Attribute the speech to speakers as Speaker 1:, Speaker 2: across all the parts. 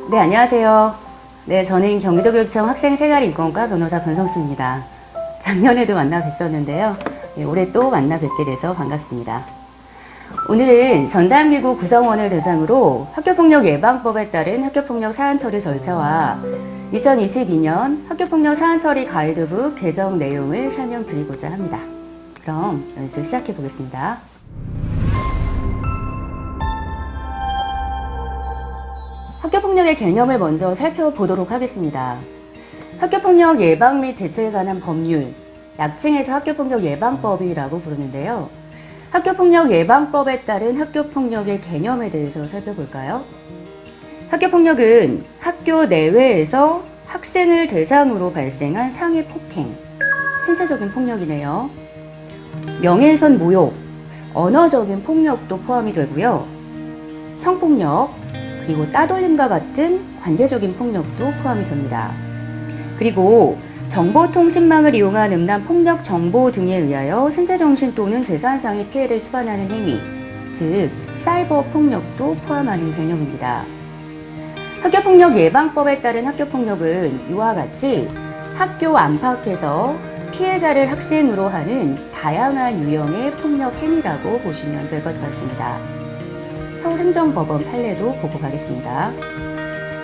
Speaker 1: 네, 안녕하세요. 네, 저는 경기도교육청 학생생활인권과 변호사 변성수입니다. 작년에도 만나 뵀었는데요. 네, 올해 또 만나 뵙게 돼서 반갑습니다. 오늘은 전담기구 구성원을 대상으로 학교폭력 예방법에 따른 학교폭력 사안 처리 절차와 2022년 학교폭력 사안 처리 가이드북 개정 내용을 설명드리고자 합니다. 그럼 연습 시작해 보겠습니다. 학교폭력의 개념을 먼저 살펴보도록 하겠습니다. 학교폭력 예방 및 대책에 관한 법률, 약칭해서 학교폭력 예방법이라고 부르는데요. 학교폭력 예방법에 따른 학교폭력의 개념에 대해서 살펴볼까요? 학교폭력은 학교 내외에서 학생을 대상으로 발생한 상해 폭행, 신체적인 폭력이네요. 명예훼손 모욕, 언어적인 폭력도 포함이 되고요. 성폭력, 그리고 따돌림과 같은 관계적인 폭력도 포함이 됩니다. 그리고 정보통신망을 이용한 음란 폭력 정보 등에 의하여 신체정신 또는 재산상의 피해를 수반하는 행위, 즉 사이버 폭력도 포함하는 개념입니다. 학교폭력 예방법에 따른 학교폭력은 이와 같이 학교 안팎에서 피해자를 학생으로 하는 다양한 유형의 폭력 행위라고 보시면 될 것 같습니다. 서울행정법원 판례도 보고 가겠습니다.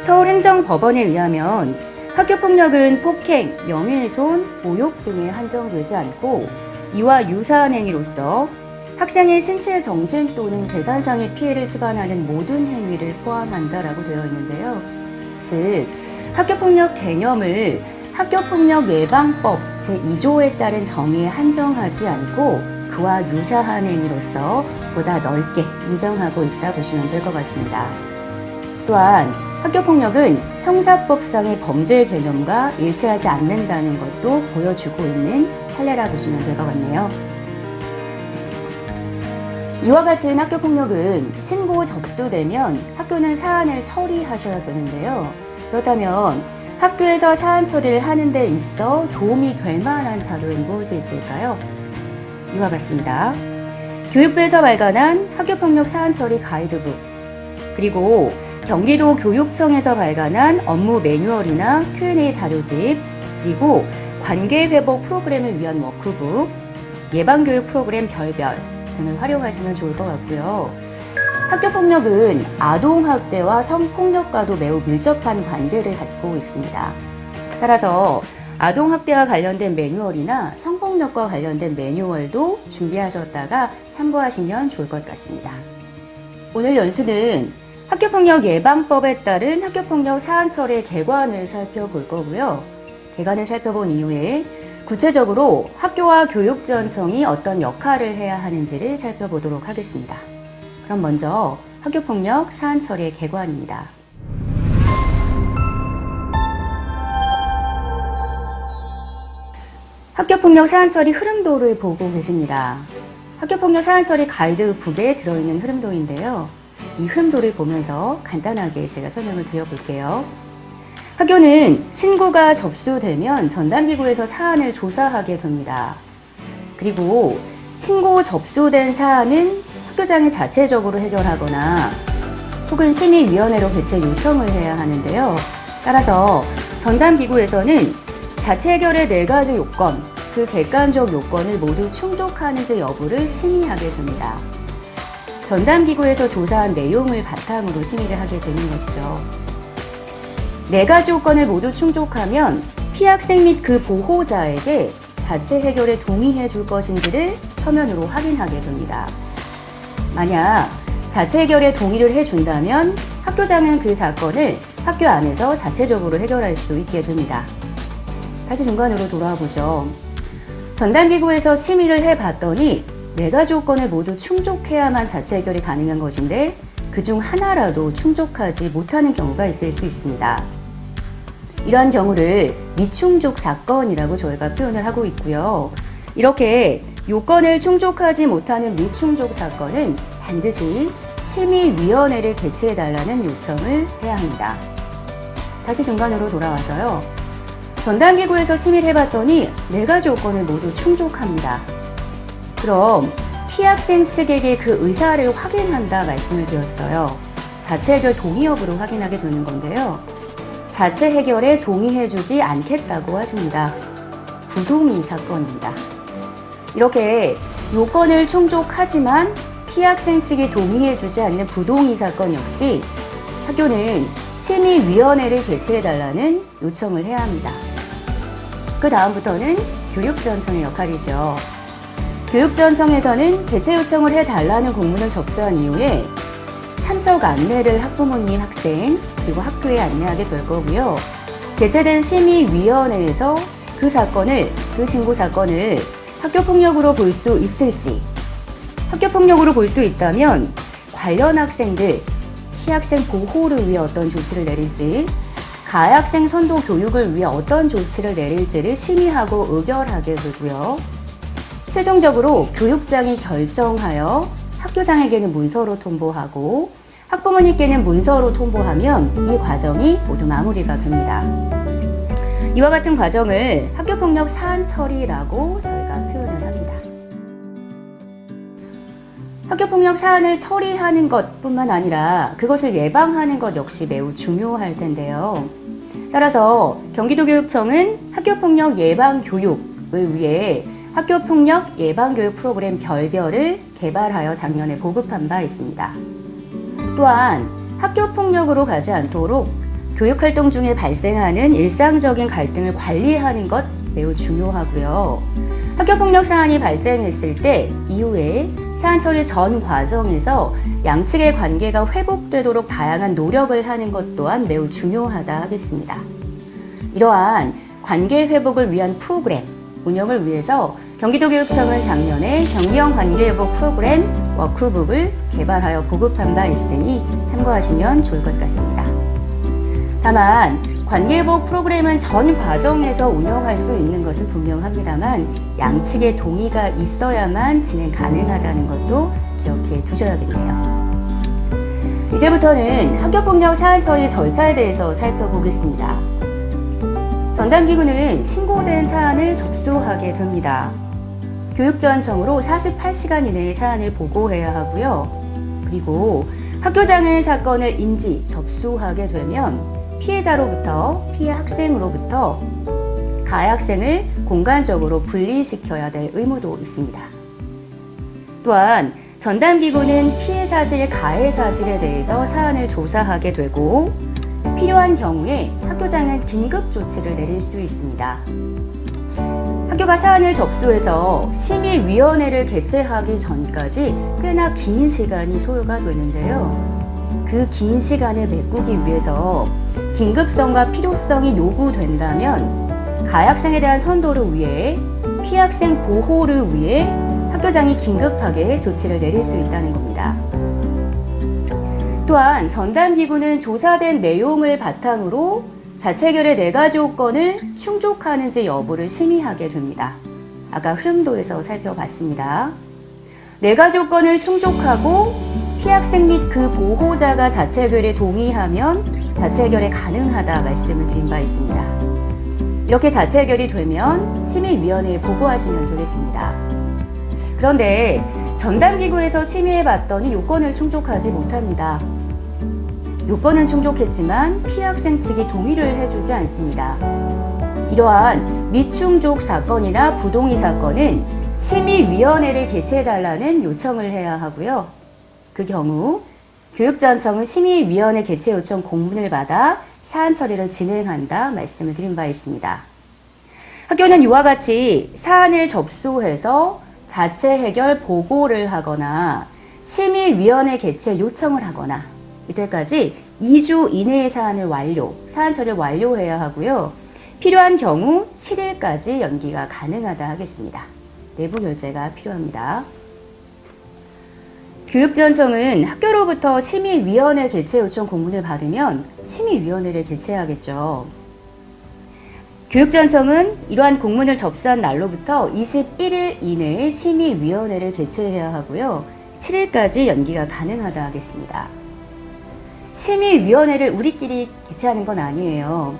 Speaker 1: 서울행정법원에 의하면 학교폭력은 폭행, 명예훼손, 모욕 등에 한정되지 않고 이와 유사한 행위로서 학생의 신체, 정신 또는 재산상의 피해를 수반하는 모든 행위를 포함한다라고 되어 있는데요. 즉, 학교폭력 개념을 학교폭력 예방법 제2조에 따른 정의에 한정하지 않고 그와 유사한 행위로서 보다 넓게 인정하고 있다 보시면 될 것 같습니다. 또한 학교폭력은 형사법상의 범죄 개념과 일치하지 않는다는 것도 보여주고 있는 판례라 보시면 될 것 같네요. 이와 같은 학교폭력은 신고 접수되면 학교는 사안을 처리하셔야 되는데요. 그렇다면 학교에서 사안 처리를 하는 데 있어 도움이 될 만한 자료엔 무엇이 있을까요? 이와 같습니다. 교육부에서 발간한 학교폭력 사안 처리 가이드북, 그리고 경기도 교육청에서 발간한 업무 매뉴얼이나 Q&A 자료집, 그리고 관계회복 프로그램을 위한 워크북, 예방교육 프로그램 별별 등을 활용하시면 좋을 것 같고요. 학교폭력은 아동학대와 성폭력과도 매우 밀접한 관계를 갖고 있습니다. 따라서 아동학대와 관련된 매뉴얼이나 성폭력과 관련된 매뉴얼도 준비하셨다가 참고하시면 좋을 것 같습니다. 오늘 연수는 학교폭력 예방법에 따른 학교폭력 사안 처리 개관을 살펴볼 거고요. 개관을 살펴본 이후에 구체적으로 학교와 교육지원청이 어떤 역할을 해야 하는지를 살펴보도록 하겠습니다. 그럼 먼저 학교폭력 사안 처리 개관입니다. 학교폭력 사안 처리 흐름도를 보고 계십니다. 학교폭력 사안 처리 가이드북에 들어있는 흐름도인데요. 이 흐름도를 보면서 간단하게 제가 설명을 드려볼게요. 학교는 신고가 접수되면 전담기구에서 사안을 조사하게 됩니다. 그리고 신고 접수된 사안은 학교장이 자체적으로 해결하거나 혹은 심의위원회로 개최 요청을 해야 하는데요. 따라서 전담기구에서는 자체 해결의 4가지 요건, 그 객관적 요건을 모두 충족하는지 여부를 심의하게 됩니다. 전담기구에서 조사한 내용을 바탕으로 심의를 하게 되는 것이죠. 4가지 요건을 모두 충족하면 피학생 및 그 보호자에게 자체 해결에 동의해 줄 것인지를 서면으로 확인하게 됩니다. 만약 자체 해결에 동의를 해준다면 학교장은 그 사건을 학교 안에서 자체적으로 해결할 수 있게 됩니다. 다시 중간으로 돌아와 보죠. 전담기구에서 심의를 해봤더니 4가지 요건을 모두 충족해야만 자체 해결이 가능한 것인데 그중 하나라도 충족하지 못하는 경우가 있을 수 있습니다. 이러한 경우를 미충족 사건이라고 저희가 표현을 하고 있고요. 이렇게 요건을 충족하지 못하는 미충족 사건은 반드시 심의위원회를 개최해달라는 요청을 해야 합니다. 다시 중간으로 돌아와서요. 전담기구에서 심의를 해봤더니 4가지 요건을 모두 충족합니다. 그럼 피학생 측에게 그 의사를 확인한다 말씀을 드렸어요. 자체 해결 동의 여부를 확인하게 되는 건데요. 자체 해결에 동의해주지 않겠다고 하십니다. 부동의 사건입니다. 이렇게 요건을 충족하지만 피해 학생 측이 동의해주지 않는 부동의 사건 역시 학교는 심의위원회를 개최해달라는 요청을 해야 합니다. 그 다음부터는 교육지원청의 역할이죠. 교육지원청에서는 개최 요청을 해달라는 공문을 접수한 이후에 참석 안내를 학부모님, 학생, 그리고 학교에 안내하게 될 거고요. 개최된 심의위원회에서 그 신고 사건을 학교폭력으로 볼 수 있을지, 학교폭력으로 볼 수 있다면 관련 학생들, 피학생 보호를 위해 어떤 조치를 내릴지, 가해학생 선도 교육을 위해 어떤 조치를 내릴지를 심의하고 의결하게 되고요. 최종적으로 교육장이 결정하여 학교장에게는 문서로 통보하고 학부모님께는 문서로 통보하면 이 과정이 모두 마무리가 됩니다. 이와 같은 과정을 학교폭력 사안 처리라고 저희가 표현을 합니다. 학교폭력 사안을 처리하는 것뿐만 아니라 그것을 예방하는 것 역시 매우 중요할 텐데요. 따라서 경기도교육청은 학교폭력 예방교육을 위해 학교폭력 예방교육 프로그램 별별을 개발하여 작년에 보급한 바 있습니다. 또한 학교폭력으로 가지 않도록 교육활동 중에 발생하는 일상적인 갈등을 관리하는 것 매우 중요하고요. 학교폭력 사안이 발생했을 때 이후에 사안 처리 전 과정에서 양측의 관계가 회복되도록 다양한 노력을 하는 것 또한 매우 중요하다 하겠습니다. 이러한 관계 회복을 위한 프로그램 운영을 위해서 경기도교육청은 작년에 경리형 관계회복 프로그램 워크북을 개발하여 보급한 바 있으니 참고하시면 좋을 것 같습니다. 다만 관계회복 프로그램은 전 과정에서 운영할 수 있는 것은 분명합니다만 양측의 동의가 있어야만 진행 가능하다는 것도 기억해 두셔야겠네요. 이제부터는 학교폭력 사안 처리 절차에 대해서 살펴보겠습니다. 전담기구는 신고된 사안을 접수하게 됩니다. 교육지원청으로 48시간 이내에 사안을 보고해야 하고요. 그리고 학교장은 사건을 인지, 접수하게 되면 피해자로부터, 피해 학생으로부터 가해 학생을 공간적으로 분리시켜야 될 의무도 있습니다. 또한 전담기구는 피해 사실, 가해 사실에 대해서 사안을 조사하게 되고 필요한 경우에 학교장은 긴급 조치를 내릴 수 있습니다. 학교가 사안을 접수해서 심의위원회를 개최하기 전까지 꽤나 긴 시간이 소요가 되는데요. 그 긴 시간을 메꾸기 위해서 긴급성과 필요성이 요구된다면 가해 학생에 대한 선도를 위해 피해 학생 보호를 위해 학교장이 긴급하게 조치를 내릴 수 있다는 겁니다. 또한 전담기구는 조사된 내용을 바탕으로 자체 해결의 4가지 요건을 충족하는지 여부를 심의하게 됩니다. 아까 흐름도에서 살펴봤습니다. 4가지 요건을 충족하고 피해 학생 및 그 보호자가 자체 해결에 동의하면 자체 해결이 가능하다 말씀을 드린 바 있습니다. 이렇게 자체 해결이 되면 심의위원회에 보고하시면 되겠습니다. 그런데 전담기구에서 심의해봤더니 요건을 충족하지 못합니다. 요건은 충족했지만 피해 학생 측이 동의를 해주지 않습니다. 이러한 미충족 사건이나 부동의 사건은 심의위원회를 개최해달라는 요청을 해야 하고요. 그 경우 교육지원청은 심의위원회 개최 요청 공문을 받아 사안 처리를 진행한다 말씀을 드린 바 있습니다. 학교는 이와 같이 사안을 접수해서 자체 해결 보고를 하거나 심의위원회 개최 요청을 하거나 이때까지 2주 이내의 사안 처리를 완료해야 하고요. 필요한 경우 7일까지 연기가 가능하다 하겠습니다. 내부 결재가 필요합니다. 교육지원청은 학교로부터 심의위원회 개최 요청 공문을 받으면 심의위원회를 개최하겠죠. 교육지원청은 이러한 공문을 접수한 날로부터 21일 이내에 심의위원회를 개최해야 하고요. 7일까지 연기가 가능하다 하겠습니다. 심의위원회를 우리끼리 개최하는 건 아니에요.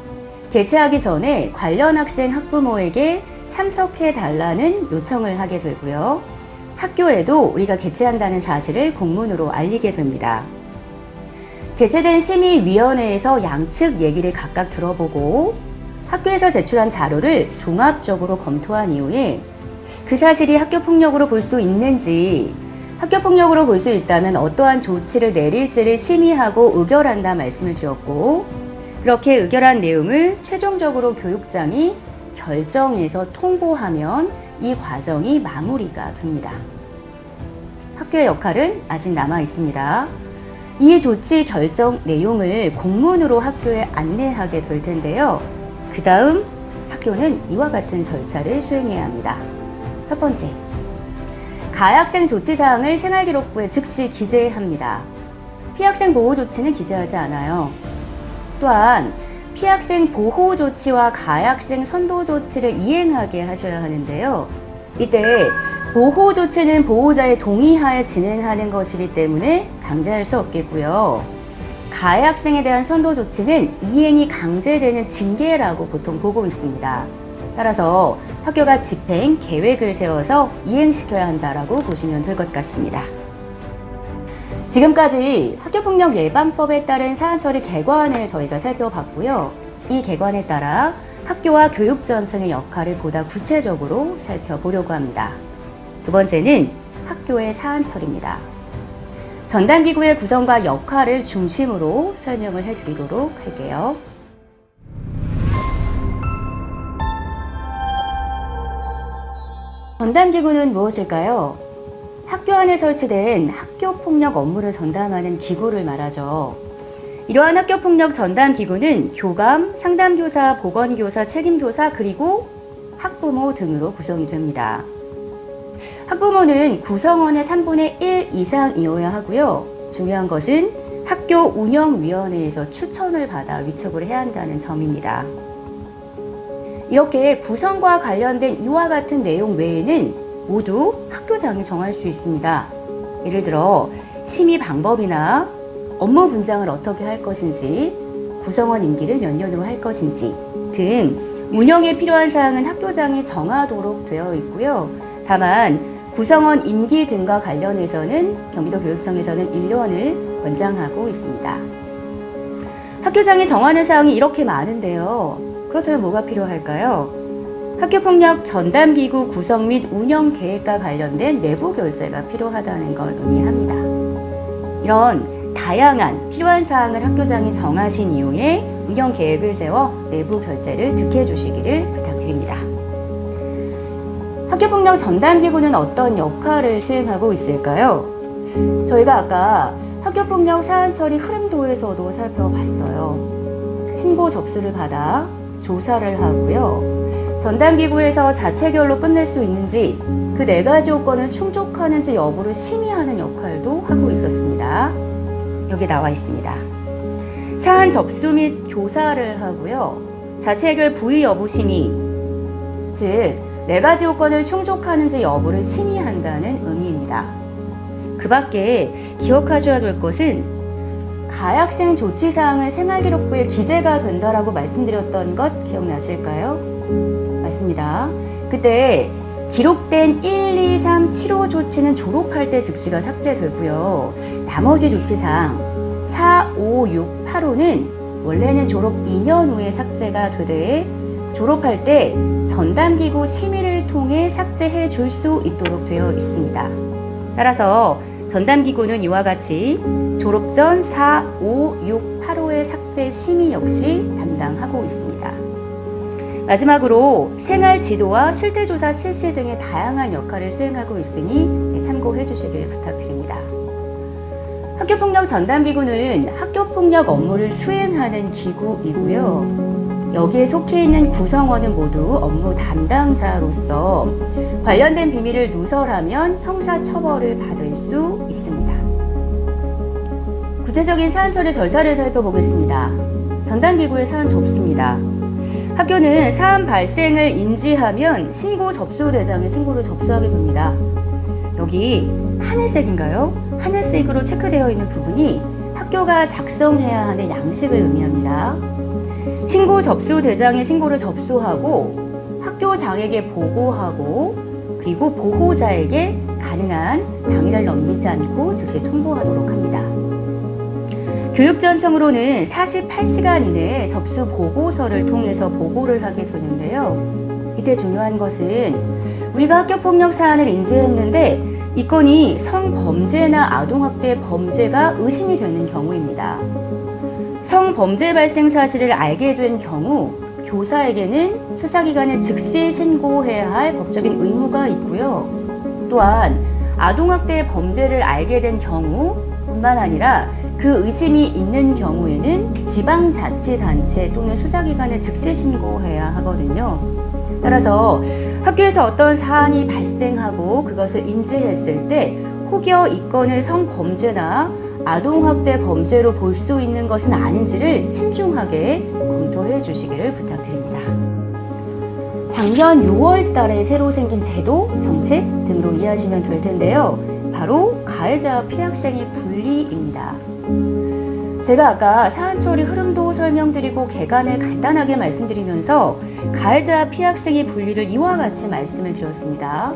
Speaker 1: 개최하기 전에 관련 학생 학부모에게 참석해달라는 요청을 하게 되고요. 학교에도 우리가 개최한다는 사실을 공문으로 알리게 됩니다. 개최된 심의위원회에서 양측 얘기를 각각 들어보고 학교에서 제출한 자료를 종합적으로 검토한 이후에 그 사실이 학교폭력으로 볼 수 있는지, 학교폭력으로 볼 수 있다면 어떠한 조치를 내릴지를 심의하고 의결한다 말씀을 드렸고, 그렇게 의결한 내용을 최종적으로 교육장이 결정해서 통보하면 이 과정이 마무리가 됩니다. 학교의 역할은 아직 남아 있습니다. 이 조치 결정 내용을 공문으로 학교에 안내하게 될 텐데요. 그 다음 학교는 이와 같은 절차를 수행해야 합니다. 첫 번째, 가해학생 조치사항을 생활기록부에 즉시 기재합니다. 피학생 보호 조치는 기재하지 않아요. 또한 피학생 보호 조치와 가해학생 선도 조치를 이행하게 하셔야 하는데요. 이때 보호 조치는 보호자의 동의하에 진행하는 것이기 때문에 강제할 수 없겠고요. 가해학생에 대한 선도 조치는 이행이 강제되는 징계라고 보통 보고 있습니다. 따라서 학교가 집행 계획을 세워서 이행시켜야 한다라고 보시면 될 것 같습니다. 지금까지 학교폭력 예방법에 따른 사안처리 개관을 저희가 살펴봤고요. 이 개관에 따라 학교와 교육전청의 역할을 보다 구체적으로 살펴보려고 합니다. 두 번째는 학교의 사안처리입니다. 전담기구의 구성과 역할을 중심으로 설명을 해드리도록 할게요. 전담기구는 무엇일까요? 학교 안에 설치된 학교폭력 업무를 전담하는 기구를 말하죠. 이러한 학교폭력 전담기구는 교감, 상담교사, 보건교사, 책임교사, 그리고 학부모 등으로 구성이 됩니다. 학부모는 구성원의 3분의 1 이상이어야 하고요. 중요한 것은 학교 운영위원회에서 추천을 받아 위촉을 해야 한다는 점입니다. 이렇게 구성과 관련된 이와 같은 내용 외에는 모두 학교장이 정할 수 있습니다. 예를 들어 심의 방법이나 업무 분장을 어떻게 할 것인지, 구성원 임기를 몇 년으로 할 것인지 등 운영에 필요한 사항은 학교장이 정하도록 되어 있고요. 다만 구성원 임기 등과 관련해서는 경기도교육청에서는 1년을 권장하고 있습니다. 학교장이 정하는 사항이 이렇게 많은데요. 그렇다면 뭐가 필요할까요? 학교폭력 전담기구 구성 및 운영 계획과 관련된 내부 결재가 필요하다는 걸 의미합니다. 이런 다양한 필요한 사항을 학교장이 정하신 이후에 운영 계획을 세워 내부 결재를 득해 주시기를 부탁드립니다. 학교폭력 전담기구는 어떤 역할을 수행하고 있을까요? 저희가 아까 학교폭력 사안처리 흐름도에서도 살펴봤어요. 신고 접수를 받아 조사를 하고요. 전담기구에서 자체결로 끝낼 수 있는지, 그 4가지 요건을 충족하는지 여부를 심의하는 역할도 하고 있었습니다. 여기 나와 있습니다. 사안 접수 및 조사를 하고요. 자체결 부의 여부 심의, 즉 4가지 요건을 충족하는지 여부를 심의한다는 의미입니다. 그 밖에 기억하셔야 될 것은 가해학생 조치사항은 생활기록부에 기재가 된다라고 말씀드렸던 것 기억나실까요? 맞습니다. 그때 기록된 1, 2, 3, 7호 조치는 졸업할 때 즉시가 삭제되고요. 나머지 조치사항 4, 5, 6, 8호는 원래는 졸업 2년 후에 삭제가 되되 졸업할 때 전담기구 심의를 통해 삭제해 줄 수 있도록 되어 있습니다. 따라서 전담기구는 이와 같이 졸업 전 4, 5, 6, 8호의 삭제 심의 역시 담당하고 있습니다. 마지막으로 생활지도와 실태조사 실시 등의 다양한 역할을 수행하고 있으니 참고해 주시길 부탁드립니다. 학교폭력 전담기구는 학교폭력 업무를 수행하는 기구이고요. 여기에 속해 있는 구성원은 모두 업무 담당자로서 관련된 비밀을 누설하면 형사처벌을 받을 수 있습니다. 구체적인 사안처리 절차를 살펴보겠습니다. 전담기구의 사안 접수입니다. 학교는 사안 발생을 인지하면 신고 접수 대장에 신고를 접수하게 됩니다. 여기 하늘색인가요? 하늘색으로 체크되어 있는 부분이 학교가 작성해야 하는 양식을 의미합니다. 신고 접수 대장에 신고를 접수하고 학교장에게 보고하고 그리고 보호자에게 가능한 당일을 넘기지 않고 즉시 통보하도록 합니다. 교육지원청으로는 48시간 이내에 접수 보고서를 통해서 보고를 하게 되는데요. 이때 중요한 것은 우리가 학교폭력 사안을 인지했는데 이 건이 성범죄나 아동학대 범죄가 의심이 되는 경우입니다. 성범죄 발생 사실을 알게 된 경우 교사에게는 수사기관에 즉시 신고해야 할 법적인 의무가 있고요. 또한 아동학대 범죄를 알게 된 경우 뿐만 아니라 그 의심이 있는 경우에는 지방자치단체 또는 수사기관에 즉시 신고해야 하거든요. 따라서 학교에서 어떤 사안이 발생하고 그것을 인지했을 때 혹여 이 건을 성범죄나 아동학대 범죄로 볼 수 있는 것은 아닌지를 신중하게 검토해 주시기를 부탁드립니다. 작년 6월 달에 새로 생긴 제도, 정책 등으로 이해하시면 될 텐데요. 바로 가해자와 피해학생의 분리입니다. 제가 아까 사안 처리 흐름도 설명드리고 개관을 간단하게 말씀드리면서 가해자와 피해학생의 분리를 이와 같이 말씀을 드렸습니다.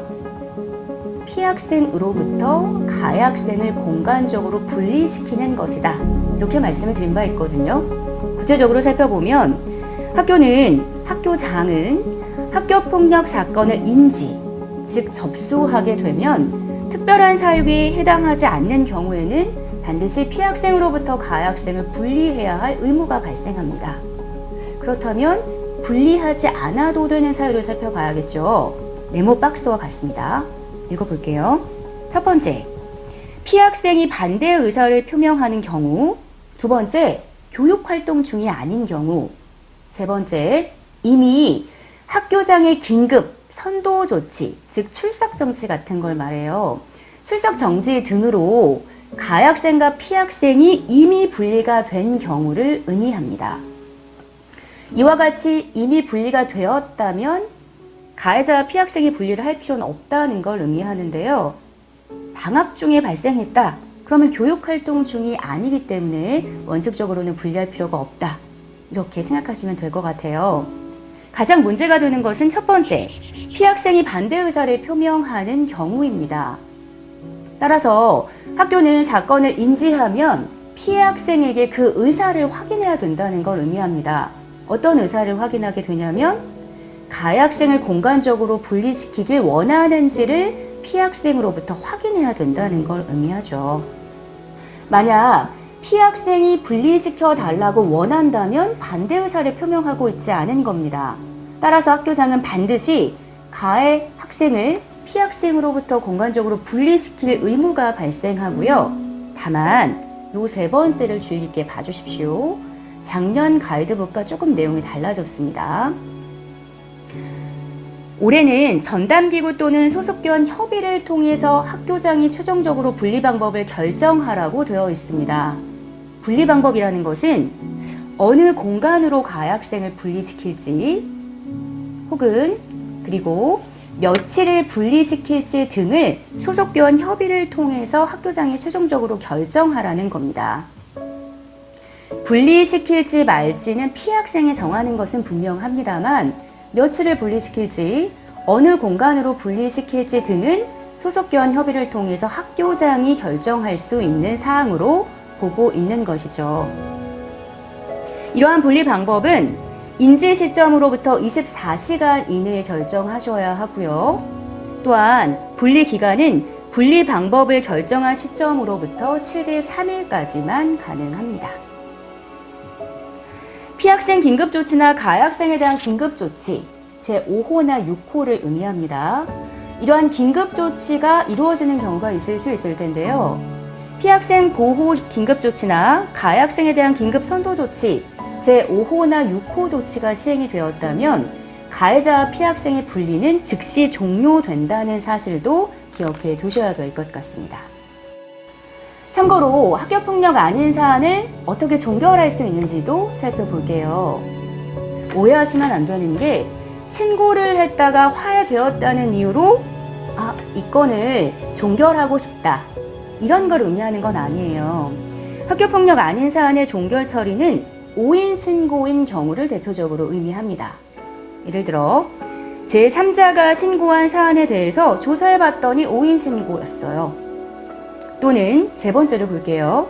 Speaker 1: 피해학생으로부터 가해학생을 공간적으로 분리시키는 것이다. 이렇게 말씀을 드린 바 있거든요. 구체적으로 살펴보면 학교는, 학교장은 학교폭력 사건을 인지, 즉 접수하게 되면 특별한 사유에 해당하지 않는 경우에는 반드시 피해학생으로부터 가해학생을 분리해야 할 의무가 발생합니다. 그렇다면 분리하지 않아도 되는 사유를 살펴봐야겠죠. 네모 박스와 같습니다. 읽어볼게요. 첫 번째, 피해학생이 반대 의사를 표명하는 경우. 두 번째, 교육활동 중이 아닌 경우. 세 번째, 이미 학교장의 긴급 선도 조치, 즉 출석 정지 같은 걸 말해요. 출석 정지 등으로 가해학생과 피해학생이 이미 분리가 된 경우를 의미합니다. 이와 같이 이미 분리가 되었다면 가해자와 피해학생이 분리를 할 필요는 없다는 걸 의미하는데요. 방학 중에 발생했다. 그러면 교육활동 중이 아니기 때문에 원칙적으로는 분리할 필요가 없다. 이렇게 생각하시면 될 것 같아요. 가장 문제가 되는 것은 첫 번째, 피해학생이 반대 의사를 표명하는 경우입니다. 따라서 학교는 사건을 인지하면 피해 학생에게 그 의사를 확인해야 된다는 걸 의미합니다. 어떤 의사를 확인하게 되냐면 가해 학생을 공간적으로 분리시키길 원하는지를 피해 학생으로부터 확인해야 된다는 걸 의미하죠. 만약 피해 학생이 분리시켜 달라고 원한다면 반대 의사를 표명하고 있지 않은 겁니다. 따라서 학교장은 반드시 가해 학생을 피해 학생으로부터 공간적으로 분리시킬 의무가 발생하고요. 다만 요 세 번째를 주의 깊게 봐주십시오. 작년 가이드북과 조금 내용이 달라졌습니다. 올해는 전담기구 또는 소속기관 협의를 통해서 학교장이 최종적으로 분리 방법을 결정하라고 되어 있습니다. 분리 방법이라는 것은 어느 공간으로 가해 학생을 분리시킬지 혹은 그리고 며칠을 분리시킬지 등을 소속기관 협의를 통해서 학교장이 최종적으로 결정하라는 겁니다. 분리시킬지 말지는 피해 학생이 정하는 것은 분명합니다만 며칠을 분리시킬지 어느 공간으로 분리시킬지 등은 소속기관 협의를 통해서 학교장이 결정할 수 있는 사항으로 보고 있는 것이죠. 이러한 분리 방법은 인지 시점으로부터 24시간 이내에 결정하셔야 하고요. 또한 분리 기간은 분리 방법을 결정한 시점으로부터 최대 3일까지만 가능합니다. 피학생 긴급조치나 가해학생에 대한 긴급조치, 제5호나 6호를 의미합니다. 이러한 긴급조치가 이루어지는 경우가 있을 수 있을 텐데요. 피학생 보호 긴급조치나 가해학생에 대한 긴급선도조치, 제5호나 6호 조치가 시행이 되었다면 가해자와 피학생의 분리는 즉시 종료된다는 사실도 기억해 두셔야 될 것 같습니다. 참고로 학교폭력 아닌 사안을 어떻게 종결할 수 있는지도 살펴볼게요. 오해하시면 안 되는 게 신고를 했다가 화해되었다는 이유로 이 건을 종결하고 싶다. 이런 걸 의미하는 건 아니에요. 학교폭력 아닌 사안의 종결 처리는 5인 신고인 경우를 대표적으로 의미합니다. 예를 들어 제3자가 신고한 사안에 대해서 조사해봤더니 5인 신고였어요. 또는 세 번째로 볼게요.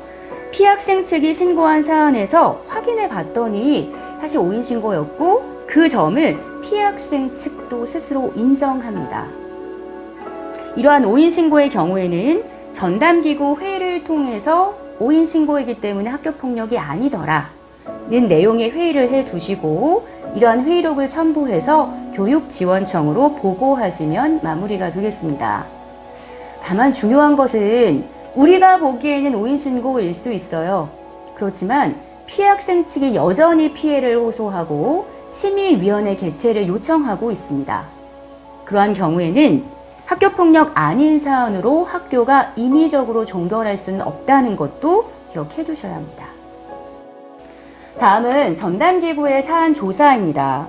Speaker 1: 피학생 측이 신고한 사안에서 확인해 봤더니 사실 오인 신고였고 그 점을 피학생 측도 스스로 인정합니다. 이러한 오인 신고의 경우에는 전담기구 회의를 통해서 오인 신고이기 때문에 학교폭력이 아니더라는 내용의 회의를 해두시고 이러한 회의록을 첨부해서 교육지원청으로 보고하시면 마무리가 되겠습니다. 다만 중요한 것은 우리가 보기에는 오인 신고일 수 있어요. 그렇지만 피학생 측이 여전히 피해를 호소하고 심의위원회 개최를 요청하고 있습니다. 그러한 경우에는 학교폭력 아닌 사안으로 학교가 임의적으로 종결할 수는 없다는 것도 기억해 두셔야 합니다. 다음은 전담기구의 사안 조사입니다.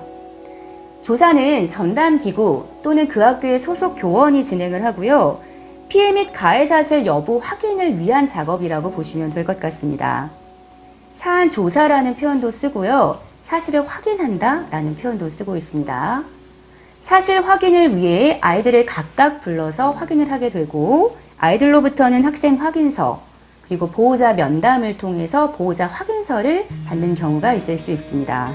Speaker 1: 조사는 전담기구 또는 그 학교의 소속 교원이 진행을 하고요. 피해 및 가해 사실 여부 확인을 위한 작업이라고 보시면 될 것 같습니다. 사안 조사라는 표현도 쓰고요. 사실을 확인한다 라는 표현도 쓰고 있습니다. 사실 확인을 위해 아이들을 각각 불러서 확인을 하게 되고 아이들로부터는 학생 확인서 그리고 보호자 면담을 통해서 보호자 확인서를 받는 경우가 있을 수 있습니다.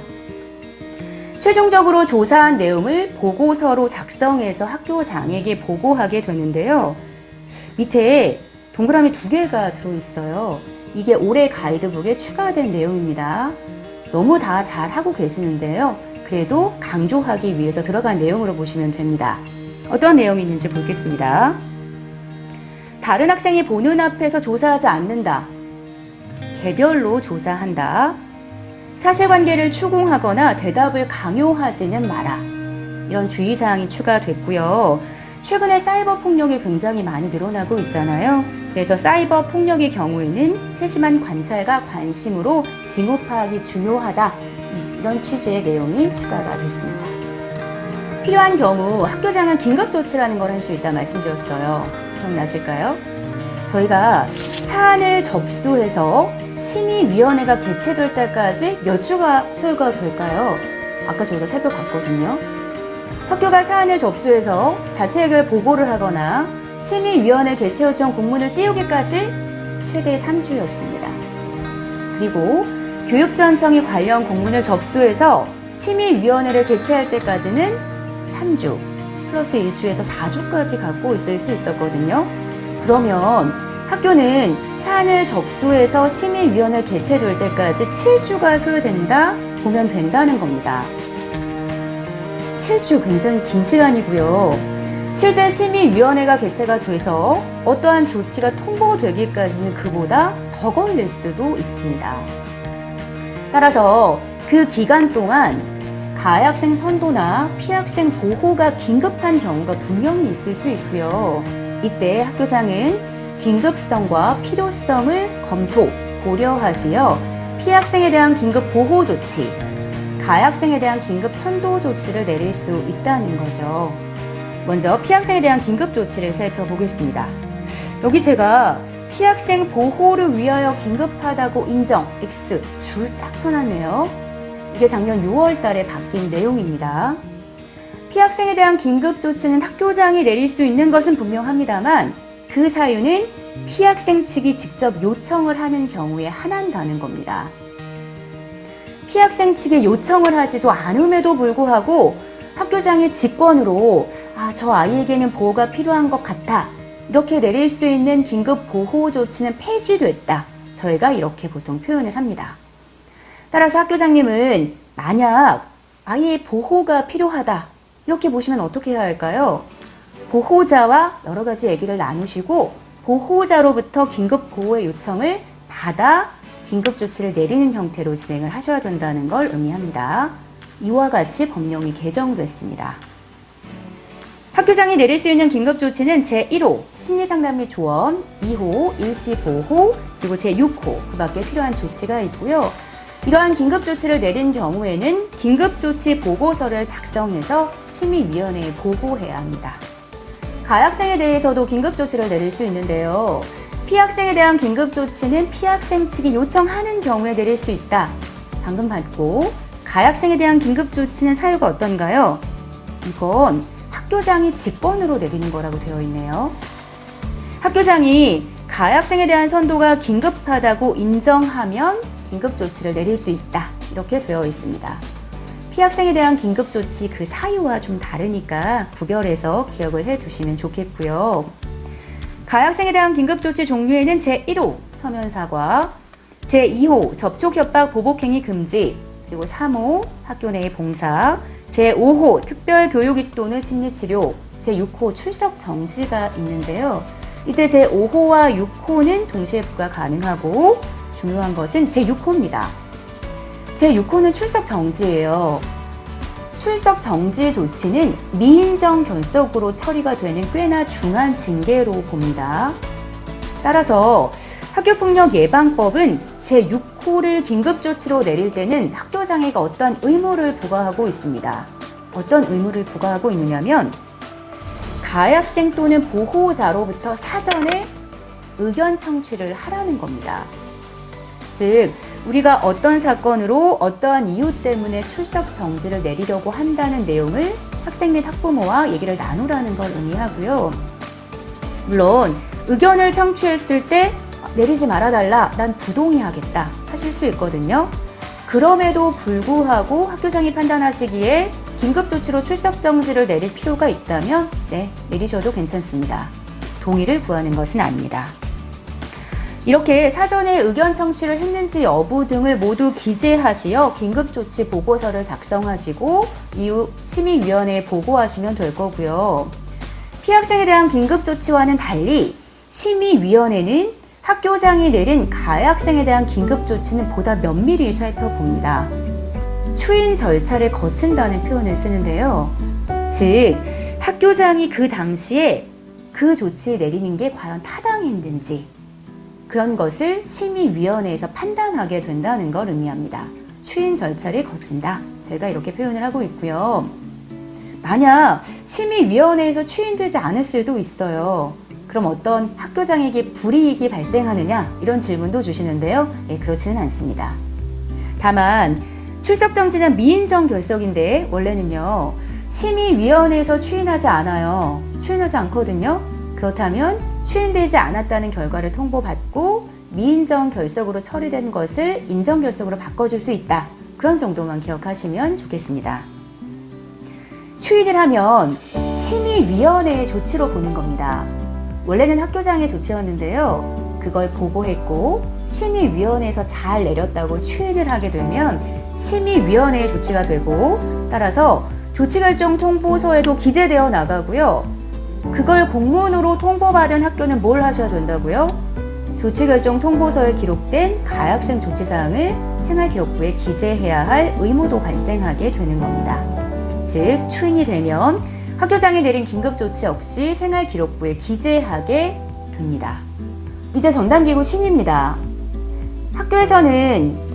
Speaker 1: 최종적으로 조사한 내용을 보고서로 작성해서 학교장에게 보고하게 되는데요. 밑에 동그라미 2개가 들어있어요. 이게 올해 가이드북에 추가된 내용입니다. 너무 다 잘하고 계시는데요. 그래도 강조하기 위해서 들어간 내용으로 보시면 됩니다. 어떤 내용이 있는지 보겠습니다. 다른 학생이 보는 앞에서 조사하지 않는다. 개별로 조사한다. 사실관계를 추궁하거나 대답을 강요하지는 마라. 이런 주의사항이 추가됐고요. 최근에 사이버 폭력이 굉장히 많이 늘어나고 있잖아요. 그래서 사이버 폭력의 경우에는 세심한 관찰과 관심으로 징후 파악이 중요하다. 이런 취지의 내용이 추가가 됐습니다. 필요한 경우 학교장은 긴급 조치라는 걸 할 수 있다 말씀드렸어요. 기억나실까요? 저희가 사안을 접수해서 심의위원회가 개최될 때까지 몇 주가 소요가 될까요? 아까 저희가 살펴봤거든요. 학교가 사안을 접수해서 자체 해결 보고를 하거나 심의위원회 개최 요청 공문을 띄우기까지 최대 3주였습니다. 그리고 교육지원청이 관련 공문을 접수해서 심의위원회를 개최할 때까지는 3주 플러스 1주에서 4주까지 갖고 있을 수 있었거든요. 그러면 학교는 사안을 접수해서 심의위원회 개최될 때까지 7주가 소요된다 보면 된다는 겁니다. 7주 굉장히 긴 시간이고요. 실제 심의위원회가 개최가 돼서 어떠한 조치가 통보되기까지는 그보다 더 걸릴 수도 있습니다. 따라서 그 기간 동안 가해 학생 선도나 피학생 보호가 긴급한 경우가 분명히 있을 수 있고요. 이때 학교장은 긴급성과 필요성을 검토, 고려하시어 피학생에 대한 긴급 보호 조치, 가해 학생에 대한 긴급 선도 조치를 내릴 수 있다는 거죠. 먼저 피학생에 대한 긴급 조치를 살펴보겠습니다. 여기 제가 피학생 보호를 위하여 긴급하다고 인정, X, 줄 딱 쳐놨네요. 이게 작년 6월 달에 바뀐 내용입니다. 피학생에 대한 긴급 조치는 학교장이 내릴 수 있는 것은 분명합니다만 그 사유는 피학생 측이 직접 요청을 하는 경우에 한한다는 겁니다. 피학생 측이 요청을 하지도 않음에도 불구하고 학교장의 직권으로 저 아이에게는 보호가 필요한 것 같아 이렇게 내릴 수 있는 긴급 보호 조치는 폐지됐다. 저희가 이렇게 보통 표현을 합니다. 따라서 학교장님은 만약 아이의 보호가 필요하다 이렇게 보시면 어떻게 해야 할까요? 보호자와 여러 가지 얘기를 나누시고 보호자로부터 긴급 보호의 요청을 받아 긴급 조치를 내리는 형태로 진행을 하셔야 된다는 걸 의미합니다. 이와 같이 법령이 개정됐습니다. 학교장이 내릴 수 있는 긴급 조치는 제1호 심리상담 및 조언, 2호 일시 보호, 그리고 제6호 그 밖에 필요한 조치가 있고요. 이러한 긴급 조치를 내린 경우에는 긴급 조치 보고서를 작성해서 심의위원회에 보고해야 합니다. 가해 학생에 대해서도 긴급 조치를 내릴 수 있는데요. 피학생에 대한 긴급 조치는 피학생 측이 요청하는 경우에 내릴 수 있다. 방금 봤고 가해 학생에 대한 긴급 조치는 사유가 어떤가요? 이건 학교장이 직권으로 내리는 거라고 되어 있네요. 학교장이 가해학생에 대한 선도가 긴급하다고 인정하면 긴급조치를 내릴 수 있다. 이렇게 되어 있습니다. 피학생에 대한 긴급조치 그 사유와 좀 다르니까 구별해서 기억을 해두시면 좋겠고요. 가해학생에 대한 긴급조치 종류에는 제1호 서면사과, 제2호 접촉협박 보복행위 금지, 그리고 3호 학교 내의 봉사, 제5호 특별교육 또는 심리치료, 제6호 출석 정지가 있는데요. 이때 제5호와 6호는 동시에 부과 가능하고 중요한 것은 제6호입니다. 제6호는 출석 정지예요. 출석 정지 조치는 미인정 결석으로 처리가 되는 꽤나 중한 징계로 봅니다. 따라서 학교폭력 예방법은 제6호를 긴급조치로 내릴 때는 학교장애가 어떤 의무를 부과하고 있습니다. 어떤 의무를 부과하고 있느냐면 가해학생 또는 보호자로부터 사전에 의견 청취를 하라는 겁니다. 즉 우리가 어떤 사건으로 어떠한 이유 때문에 출석 정지를 내리려고 한다는 내용을 학생 및 학부모와 얘기를 나누라는 걸 의미하고요. 물론 의견을 청취했을 때 내리지 말아달라, 난 부동의하겠다 하실 수 있거든요. 그럼에도 불구하고 학교장이 판단하시기에 긴급조치로 출석 정지를 내릴 필요가 있다면 네, 내리셔도 괜찮습니다. 동의를 구하는 것은 아닙니다. 이렇게 사전에 의견 청취를 했는지 여부 등을 모두 기재하시어 긴급조치 보고서를 작성하시고 이후 심의위원회에 보고하시면 될 거고요. 피학생에 대한 긴급조치와는 달리 심의위원회는 학교장이 내린 가해학생에 대한 긴급조치는 보다 면밀히 살펴봅니다. 추인 절차를 거친다는 표현을 쓰는데요. 즉 학교장이 그 당시에 그 조치 내리는 게 과연 타당했는지 그런 것을 심의위원회에서 판단하게 된다는 걸 의미합니다. 추인 절차를 거친다. 저희가 이렇게 표현을 하고 있고요. 만약 심의위원회에서 추인되지 않을 수도 있어요. 그럼 어떤 학교장에게 불이익이 발생하느냐 이런 질문도 주시는데요. 그렇지는 않습니다. 다만 출석 정지는 미인정 결석인데 원래는요. 심의위원회에서 추인하지 않아요. 추인하지 않거든요. 그렇다면 추인되지 않았다는 결과를 통보받고 미인정 결석으로 처리된 것을 인정 결석으로 바꿔줄 수 있다. 그런 정도만 기억하시면 좋겠습니다. 추인을 하면 심의위원회의 조치로 보는 겁니다. 원래는 학교장의 조치였는데요. 그걸 보고했고 심의위원회에서 잘 내렸다고 추인을 하게 되면 심의위원회의 조치가 되고 따라서 조치결정 통보서에도 기재되어 나가고요. 그걸 공문으로 통보받은 학교는 뭘 하셔야 된다고요? 조치결정 통보서에 기록된 가해학생 조치사항을 생활기록부에 기재해야 할 의무도 발생하게 되는 겁니다. 즉 추인이 되면 학교장이 내린 긴급조치 역시 생활기록부에 기재하게 됩니다. 이제 전담기구 심의입니다. 학교에서는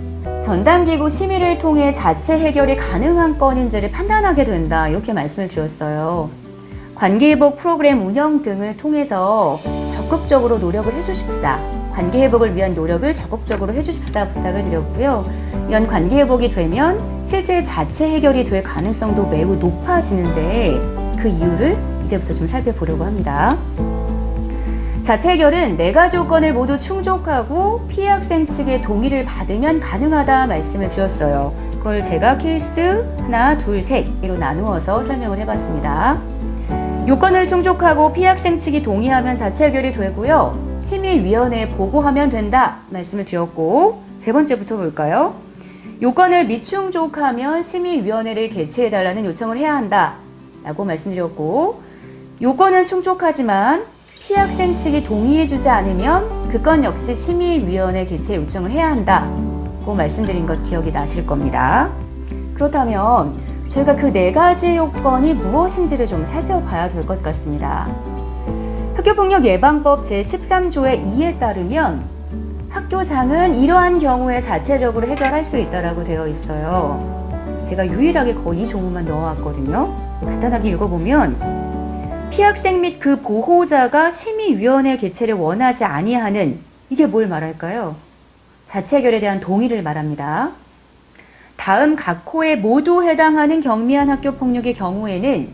Speaker 1: 전담기구 심의를 통해 자체 해결이 가능한 건인지를 판단하게 된다 이렇게 말씀을 드렸어요. 관계회복 프로그램 운영 등을 통해서 적극적으로 노력을 해주십사, 관계회복을 위한 노력을 적극적으로 해주십사 부탁을 드렸고요. 이런 관계회복이 되면 실제 자체 해결이 될 가능성도 매우 높아지는데 그 이유를 이제부터 좀 살펴보려고 합니다. 자체 해결은 4가지 조건을 모두 충족하고 피해 학생 측의 동의를 받으면 가능하다 말씀을 드렸어요. 그걸 제가 케이스 하나, 둘, 셋으로 나누어서 설명을 해봤습니다. 요건을 충족하고 피해 학생 측이 동의하면 자체 해결이 되고요. 심의위원회에 보고하면 된다 말씀을 드렸고 세 번째부터 볼까요? 요건을 미충족하면 심의위원회를 개최해달라는 요청을 해야 한다 라고 말씀드렸고 요건은 충족하지만 피해 학생 측이 동의해주지 않으면 그 건 역시 심의위원회 개최 요청을 해야 한다고 말씀드린 것 기억이 나실 겁니다. 그렇다면 저희가 그 4가지 요건이 무엇인지를 좀 살펴봐야 될 것 같습니다. 학교폭력 예방법 제13조의 2에 따르면 학교장은 이러한 경우에 자체적으로 해결할 수 있다고 되어 있어요. 제가 유일하게 거의 이 조문만 넣어왔거든요. 간단하게 읽어보면 피학생 및 그 보호자가 심의위원회 개최를 원하지 아니하는 이게 뭘 말할까요? 자체 해결에 대한 동의를 말합니다. 다음 각 호에 모두 해당하는 경미한 학교폭력의 경우에는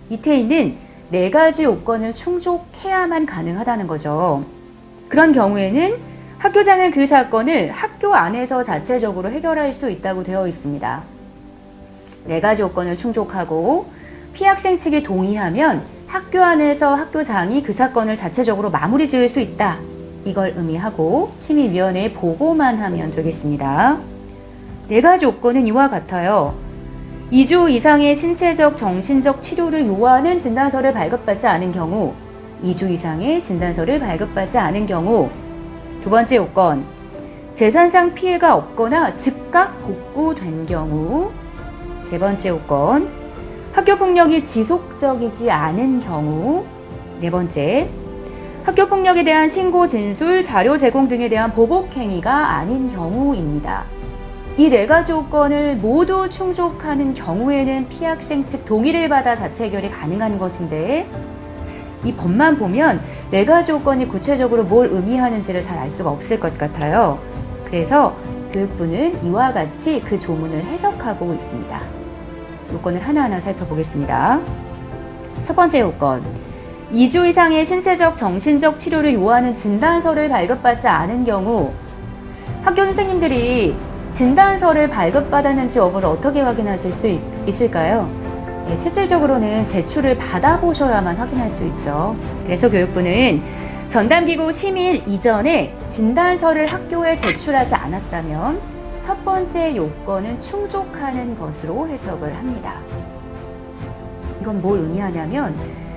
Speaker 1: 밑에 있는 4가지 요건을 충족해야만 가능하다는 거죠. 그런 경우에는 학교장은 그 사건을 학교 안에서 자체적으로 해결할 수 있다고 되어 있습니다. 4가지 요건을 충족하고 피학생 측이 동의하면 학교 안에서 학교장이 그 사건을 자체적으로 마무리 지을 수 있다. 이걸 의미하고 심의위원회에 보고만 하면 되겠습니다. 4가지 요건은 이와 같아요. 2주 이상의 신체적, 정신적 치료를 요하는 진단서를 발급받지 않은 경우, 2주 이상의 진단서를 발급받지 않은 경우, 2번째 요건, 재산상 피해가 없거나 즉각 복구된 경우, 3번째 요건, 학교폭력이 지속적이지 않은 경우, 4번째, 학교폭력에 대한 신고, 진술, 자료 제공 등에 대한 보복행위가 아닌 경우입니다. 이 4가지 요건을 모두 충족하는 경우에는 피학생 측 동의를 받아 자체 해결이 가능한 것인데 이 법만 보면 4가지 요건이 구체적으로 뭘 의미하는지를 잘 알 수가 없을 것 같아요. 그래서 교육부는 이와 같이 그 조문을 해석하고 있습니다. 요건을 하나하나 살펴보겠습니다. 첫 번째 요건, 2주 이상의 신체적, 정신적 치료를 요하는 진단서를 발급받지 않은 경우 학교 선생님들이 진단서를 발급받았는지 여부를 어떻게 확인하실 수 있을까요? 실질적으로는 제출을 받아보셔야만 확인할 수 있죠. 그래서 교육부는 전담기구 심의일 이전에 진단서를 학교에 제출하지 않았다면 첫 번째 요건은 충족하는 것으로 해석을 합니다. 이건 뭘 의미하냐면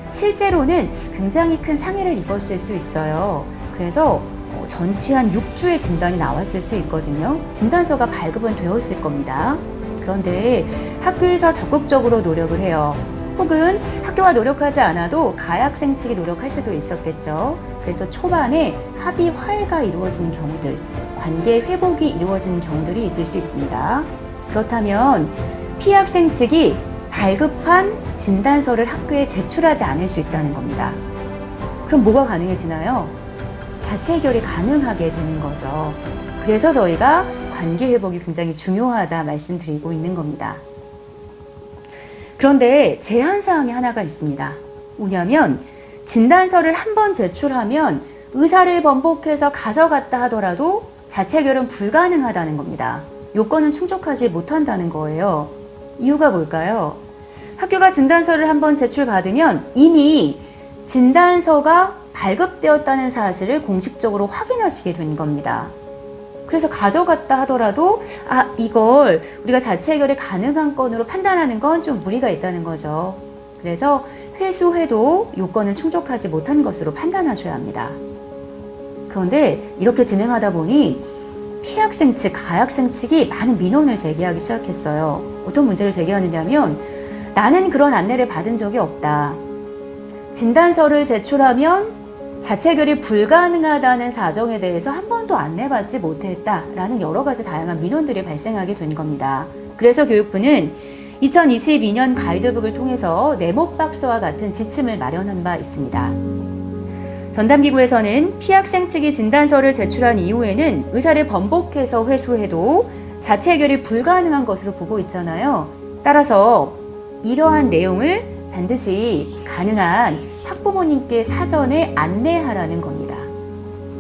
Speaker 1: 실제로는 굉장히 큰 상해를 입었을 수 있어요. 그래서 전치 한 6주의 진단이 나왔을 수 있거든요. 진단서가 발급은 되었을 겁니다. 그런데 학교에서 적극적으로 노력을 해요. 혹은 학교가 노력하지 않아도 가해학생 측이 노력할 수도 있었겠죠. 그래서 초반에 합의 화해가 이루어지는 경우들, 관계 회복이 이루어지는 경우들이 있을 수 있습니다. 그렇다면 피해학생 측이 발급한 진단서를 학교에 제출하지 않을 수 있다는 겁니다. 그럼 뭐가 가능해지나요? 자체 해결이 가능하게 되는 거죠. 그래서 저희가 관계 회복이 굉장히 중요하다 말씀드리고 있는 겁니다. 그런데 제한사항이 하나가 있습니다. 뭐냐면 진단서를 한 번 제출하면 의사를 번복해서 가져갔다 하더라도 자체 해결은 불가능하다는 겁니다. 요건은 충족하지 못한다는 거예요. 이유가 뭘까요? 학교가 진단서를 한 번 제출받으면 이미 진단서가 발급되었다는 사실을 공식적으로 확인하시게 된 겁니다. 그래서 가져갔다 하더라도 이걸 우리가 자체 해결이 가능한 건으로 판단하는 건 좀 무리가 있다는 거죠. 그래서 회수해도 요건은 충족하지 못한 것으로 판단하셔야 합니다. 그런데 이렇게 진행하다 보니 피학생 측, 가해학생 측이 많은 민원을 제기하기 시작했어요. 어떤 문제를 제기하느냐면 나는 그런 안내를 받은 적이 없다. 진단서를 제출하면 자체 해결이 불가능하다는 사정에 대해서 한 번도 안내받지 못했다라는 여러 가지 다양한 민원들이 발생하게 된 겁니다. 그래서 교육부는 2022년 가이드북을 통해서 네모박스와 같은 지침을 마련한 바 있습니다. 전담기구에서는 피학생 측이 진단서를 제출한 이후에는 의사를 번복해서 회수해도 자체 해결이 불가능한 것으로 보고 있잖아요. 따라서 이러한 내용을 반드시 가능한 학부모님께 사전에 안내하라는 겁니다.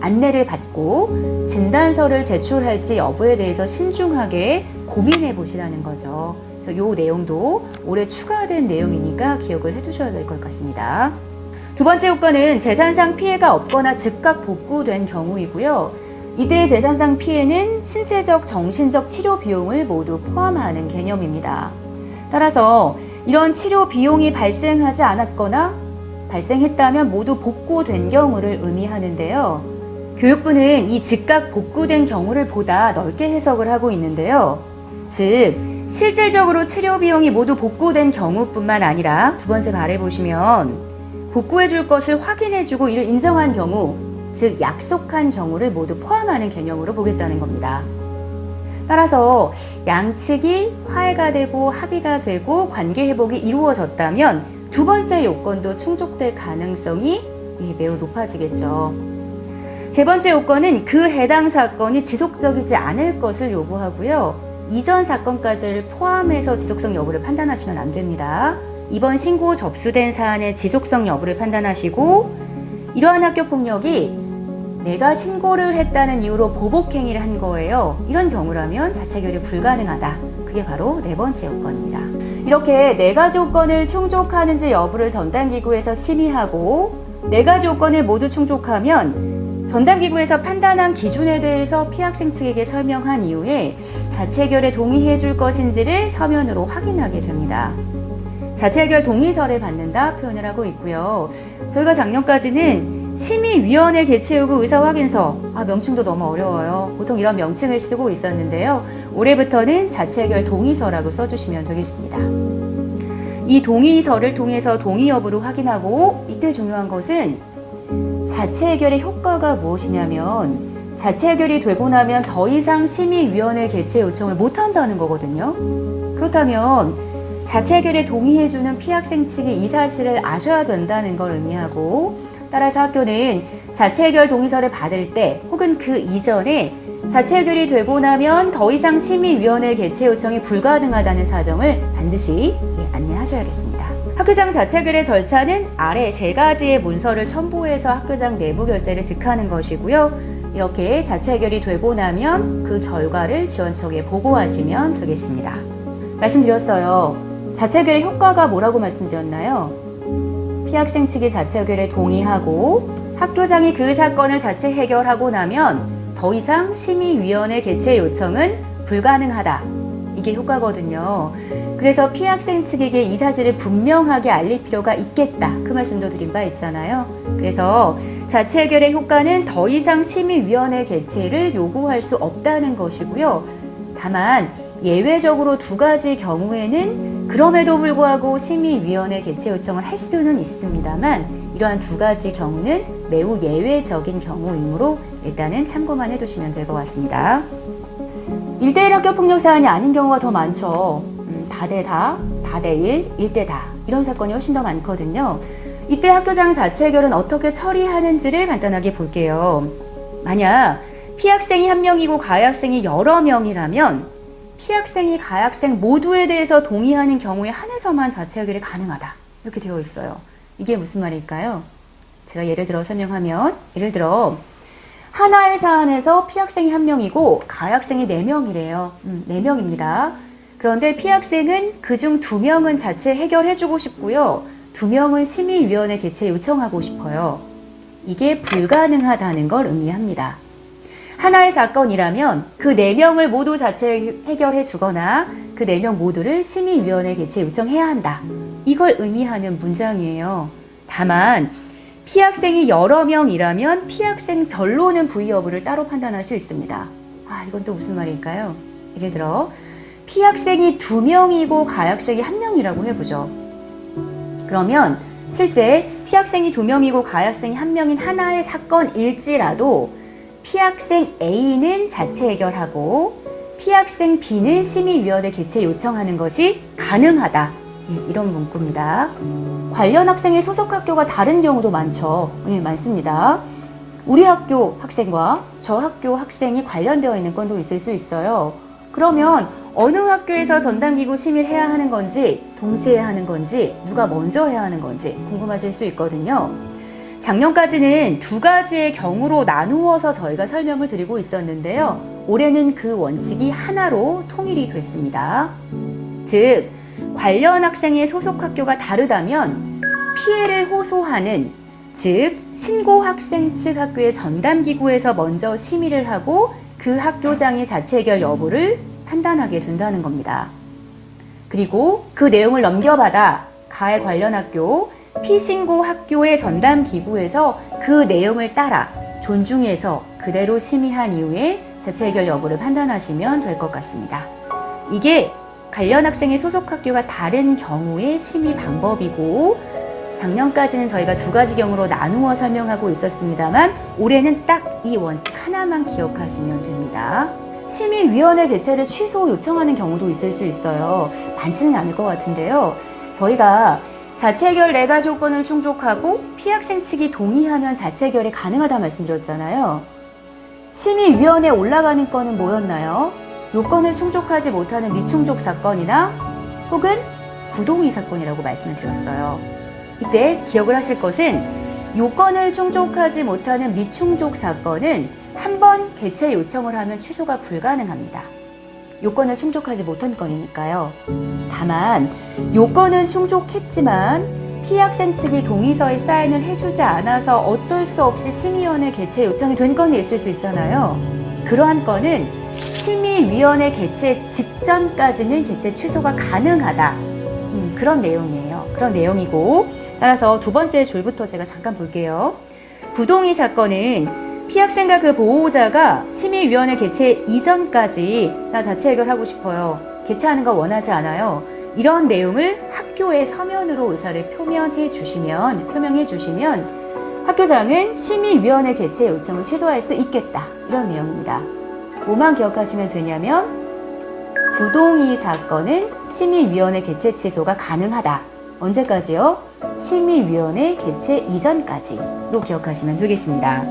Speaker 1: 안내를 받고 진단서를 제출할지 여부에 대해서 신중하게 고민해 보시라는 거죠. 그래서 이 내용도 올해 추가된 내용이니까 기억을 해두셔야 될 것 같습니다. 두 번째 요건은 재산상 피해가 없거나 즉각 복구된 경우이고요. 이때 재산상 피해는 신체적, 정신적 치료 비용을 모두 포함하는 개념입니다. 따라서 이런 치료 비용이 발생하지 않았거나 발생했다면 모두 복구된 경우를 의미하는데요. 교육부는 이 즉각 복구된 경우를 보다 넓게 해석을 하고 있는데요. 즉, 실질적으로 치료 비용이 모두 복구된 경우뿐만 아니라 두 번째 발에 보시면 복구해줄 것을 확인해주고 이를 인정한 경우, 즉 약속한 경우를 모두 포함하는 개념으로 보겠다는 겁니다. 따라서 양측이 화해가 되고 합의가 되고 관계 회복이 이루어졌다면 두 번째 요건도 충족될 가능성이 매우 높아지겠죠. 세 번째 요건은 그 해당 사건이 지속적이지 않을 것을 요구하고요. 이전 사건까지를 포함해서 지속성 여부를 판단하시면 안 됩니다. 이번 신고 접수된 사안의 지속성 여부를 판단하시고 이러한 학교 폭력이 내가 신고를 했다는 이유로 보복행위를 한 거예요. 이런 경우라면 자체 해결이 불가능하다. 그게 바로 네 번째 요건입니다. 이렇게 네 가지 요건을 충족하는지 여부를 전담기구에서 심의하고 네 가지 요건을 모두 충족하면 전담기구에서 판단한 기준에 대해서 피학생 측에게 설명한 이후에 자체 해결에 동의해 줄 것인지를 서면으로 확인하게 됩니다. 자체 해결 동의서를 받는다 표현을 하고 있고요. 저희가 작년까지는 심의위원회 개최 요구 의사 확인서, 명칭도 너무 어려워요. 보통 이런 명칭을 쓰고 있었는데요. 올해부터는 자체 해결 동의서라고 써주시면 되겠습니다. 이 동의서를 통해서 동의 여부를 확인하고, 이때 중요한 것은 자체 해결의 효과가 무엇이냐면 자체 해결이 되고 나면 더 이상 심의위원회 개최 요청을 못한다는 거거든요. 그렇다면 자체 해결에 동의해주는 피학생 측이 이 사실을 아셔야 된다는 걸 의미하고, 따라서 학교는 자체 해결 동의서를 받을 때 혹은 그 이전에 자체 해결이 되고 나면 더 이상 심의위원회 개최 요청이 불가능하다는 사정을 반드시 안내하셔야겠습니다. 학교장 자체 해결의 절차는 아래 세 가지의 문서를 첨부해서 학교장 내부 결재를 득하는 것이고요. 이렇게 자체 해결이 되고 나면 그 결과를 지원청에 보고하시면 되겠습니다. 말씀드렸어요. 자체 해결의 효과가 뭐라고 말씀드렸나요? 피학생 측이 자체 해결에 동의하고 학교장이 그 사건을 자체 해결하고 나면 더 이상 심의위원회 개최 요청은 불가능하다. 이게 효과거든요. 그래서 피학생 측에게 이 사실을 분명하게 알릴 필요가 있겠다. 그 말씀도 드린 바 있잖아요. 그래서 자체 해결의 효과는 더 이상 심의위원회 개최를 요구할 수 없다는 것이고요. 다만 예외적으로 두 가지 경우에는 그럼에도 불구하고 심의위원회 개최 요청을 할 수는 있습니다만 이러한 두 가지 경우는 매우 예외적인 경우이므로 일단은 참고만 해두시면 될 것 같습니다. 1대1 학교폭력 사안이 아닌 경우가 더 많죠. 다대다, 다대1, 1대다 이런 사건이 훨씬 더 많거든요. 이때 학교장 자체 해결은 어떻게 처리하는지를 간단하게 볼게요. 만약 피학생이 한 명이고 가해학생이 여러 명이라면 피학생이 가해학생 모두에 대해서 동의하는 경우에 한해서만 자체 해결이 가능하다. 이렇게 되어 있어요. 이게 무슨 말일까요? 제가 예를 들어 설명하면, 예를 들어 하나의 사안에서 피학생이 한 명이고 가해학생이 4명이래요. 4명입니다. 그런데 피학생은 그중 2명은 자체 해결해주고 싶고요. 2명은 심의위원회 개최 요청하고 싶어요. 이게 불가능하다는 걸 의미합니다. 하나의 사건이라면 그 4명을 모두 자체 해결해 주거나 그 4명 모두를 심의위원회 개최 요청해야 한다. 이걸 의미하는 문장이에요. 다만 피학생이 여러 명이라면 피학생별로는 부의 여부를 따로 판단할 수 있습니다. 이건 또 무슨 말일까요? 예를 들어 피학생이 2명이고 가해학생이 1명이라고 해보죠. 그러면 실제 피학생이 2명이고 가해학생이 1명인 하나의 사건일지라도 피학생 A는 자체 해결하고 피학생 B는 심의위원회 개최 요청하는 것이 가능하다. 이런 문구입니다. 관련 학생의 소속 학교가 다른 경우도 많죠. 많습니다. 우리 학교 학생과 저 학교 학생이 관련되어 있는 건도 있을 수 있어요. 그러면 어느 학교에서 전담기구 심의를 해야 하는 건지, 동시에 하는 건지, 누가 먼저 해야 하는 건지 궁금하실 수 있거든요. 작년까지는 두 가지의 경우로 나누어서 저희가 설명을 드리고 있었는데요. 올해는 그 원칙이 하나로 통일이 됐습니다. 즉, 관련 학생의 소속 학교가 다르다면 피해를 호소하는, 즉 신고 학생 측 학교의 전담기구에서 먼저 심의를 하고 그 학교장의 자체 해결 여부를 판단하게 된다는 겁니다. 그리고 그 내용을 넘겨받아 가해 관련 학교, 피신고 학교의 전담기구에서 그 내용을 따라 존중해서 그대로 심의한 이후에 자체 해결 여부를 판단하시면 될 것 같습니다. 이게 관련 학생의 소속 학교가 다른 경우의 심의 방법이고, 작년까지는 저희가 두 가지 경우로 나누어 설명하고 있었습니다만 올해는 딱 이 원칙 하나만 기억하시면 됩니다. 심의위원회 개최를 취소 요청하는 경우도 있을 수 있어요. 많지는 않을 것 같은데요. 저희가 자체 해결 4가지 조건을 충족하고 피학생 측이 동의하면 자체 해결이 가능하다 말씀드렸잖아요. 심의위원회에 올라가는 건은 뭐였나요? 요건을 충족하지 못하는 미충족 사건이나 혹은 부동의 사건이라고 말씀을 드렸어요. 이때 기억을 하실 것은 요건을 충족하지 못하는 미충족 사건은 한 번 개최 요청을 하면 취소가 불가능합니다. 요건을 충족하지 못한 건이니까요. 다만 요건은 충족했지만 피해 학생 측이 동의서에 사인을 해주지 않아서 어쩔 수 없이 심의위원회 개최 요청이 된 건이 있을 수 있잖아요. 그러한 건은 심의위원회 개최 직전까지는 개최 취소가 가능하다. 그런 내용이에요. 그런 내용이고, 따라서 두 번째 줄부터 제가 잠깐 볼게요. 부동의 사건은 피학생과 그 보호자가 심의위원회 개최 이전까지 나 자체 해결하고 싶어요. 개최하는 거 원하지 않아요. 이런 내용을 학교에 서면으로 의사를 표명해 주시면 학교장은 심의위원회 개최 요청을 취소할 수 있겠다. 이런 내용입니다. 뭐만 기억하시면 되냐면 부동의 사건은 심의위원회 개최 취소가 가능하다. 언제까지요? 심의위원회 개최 이전까지로 기억하시면 되겠습니다.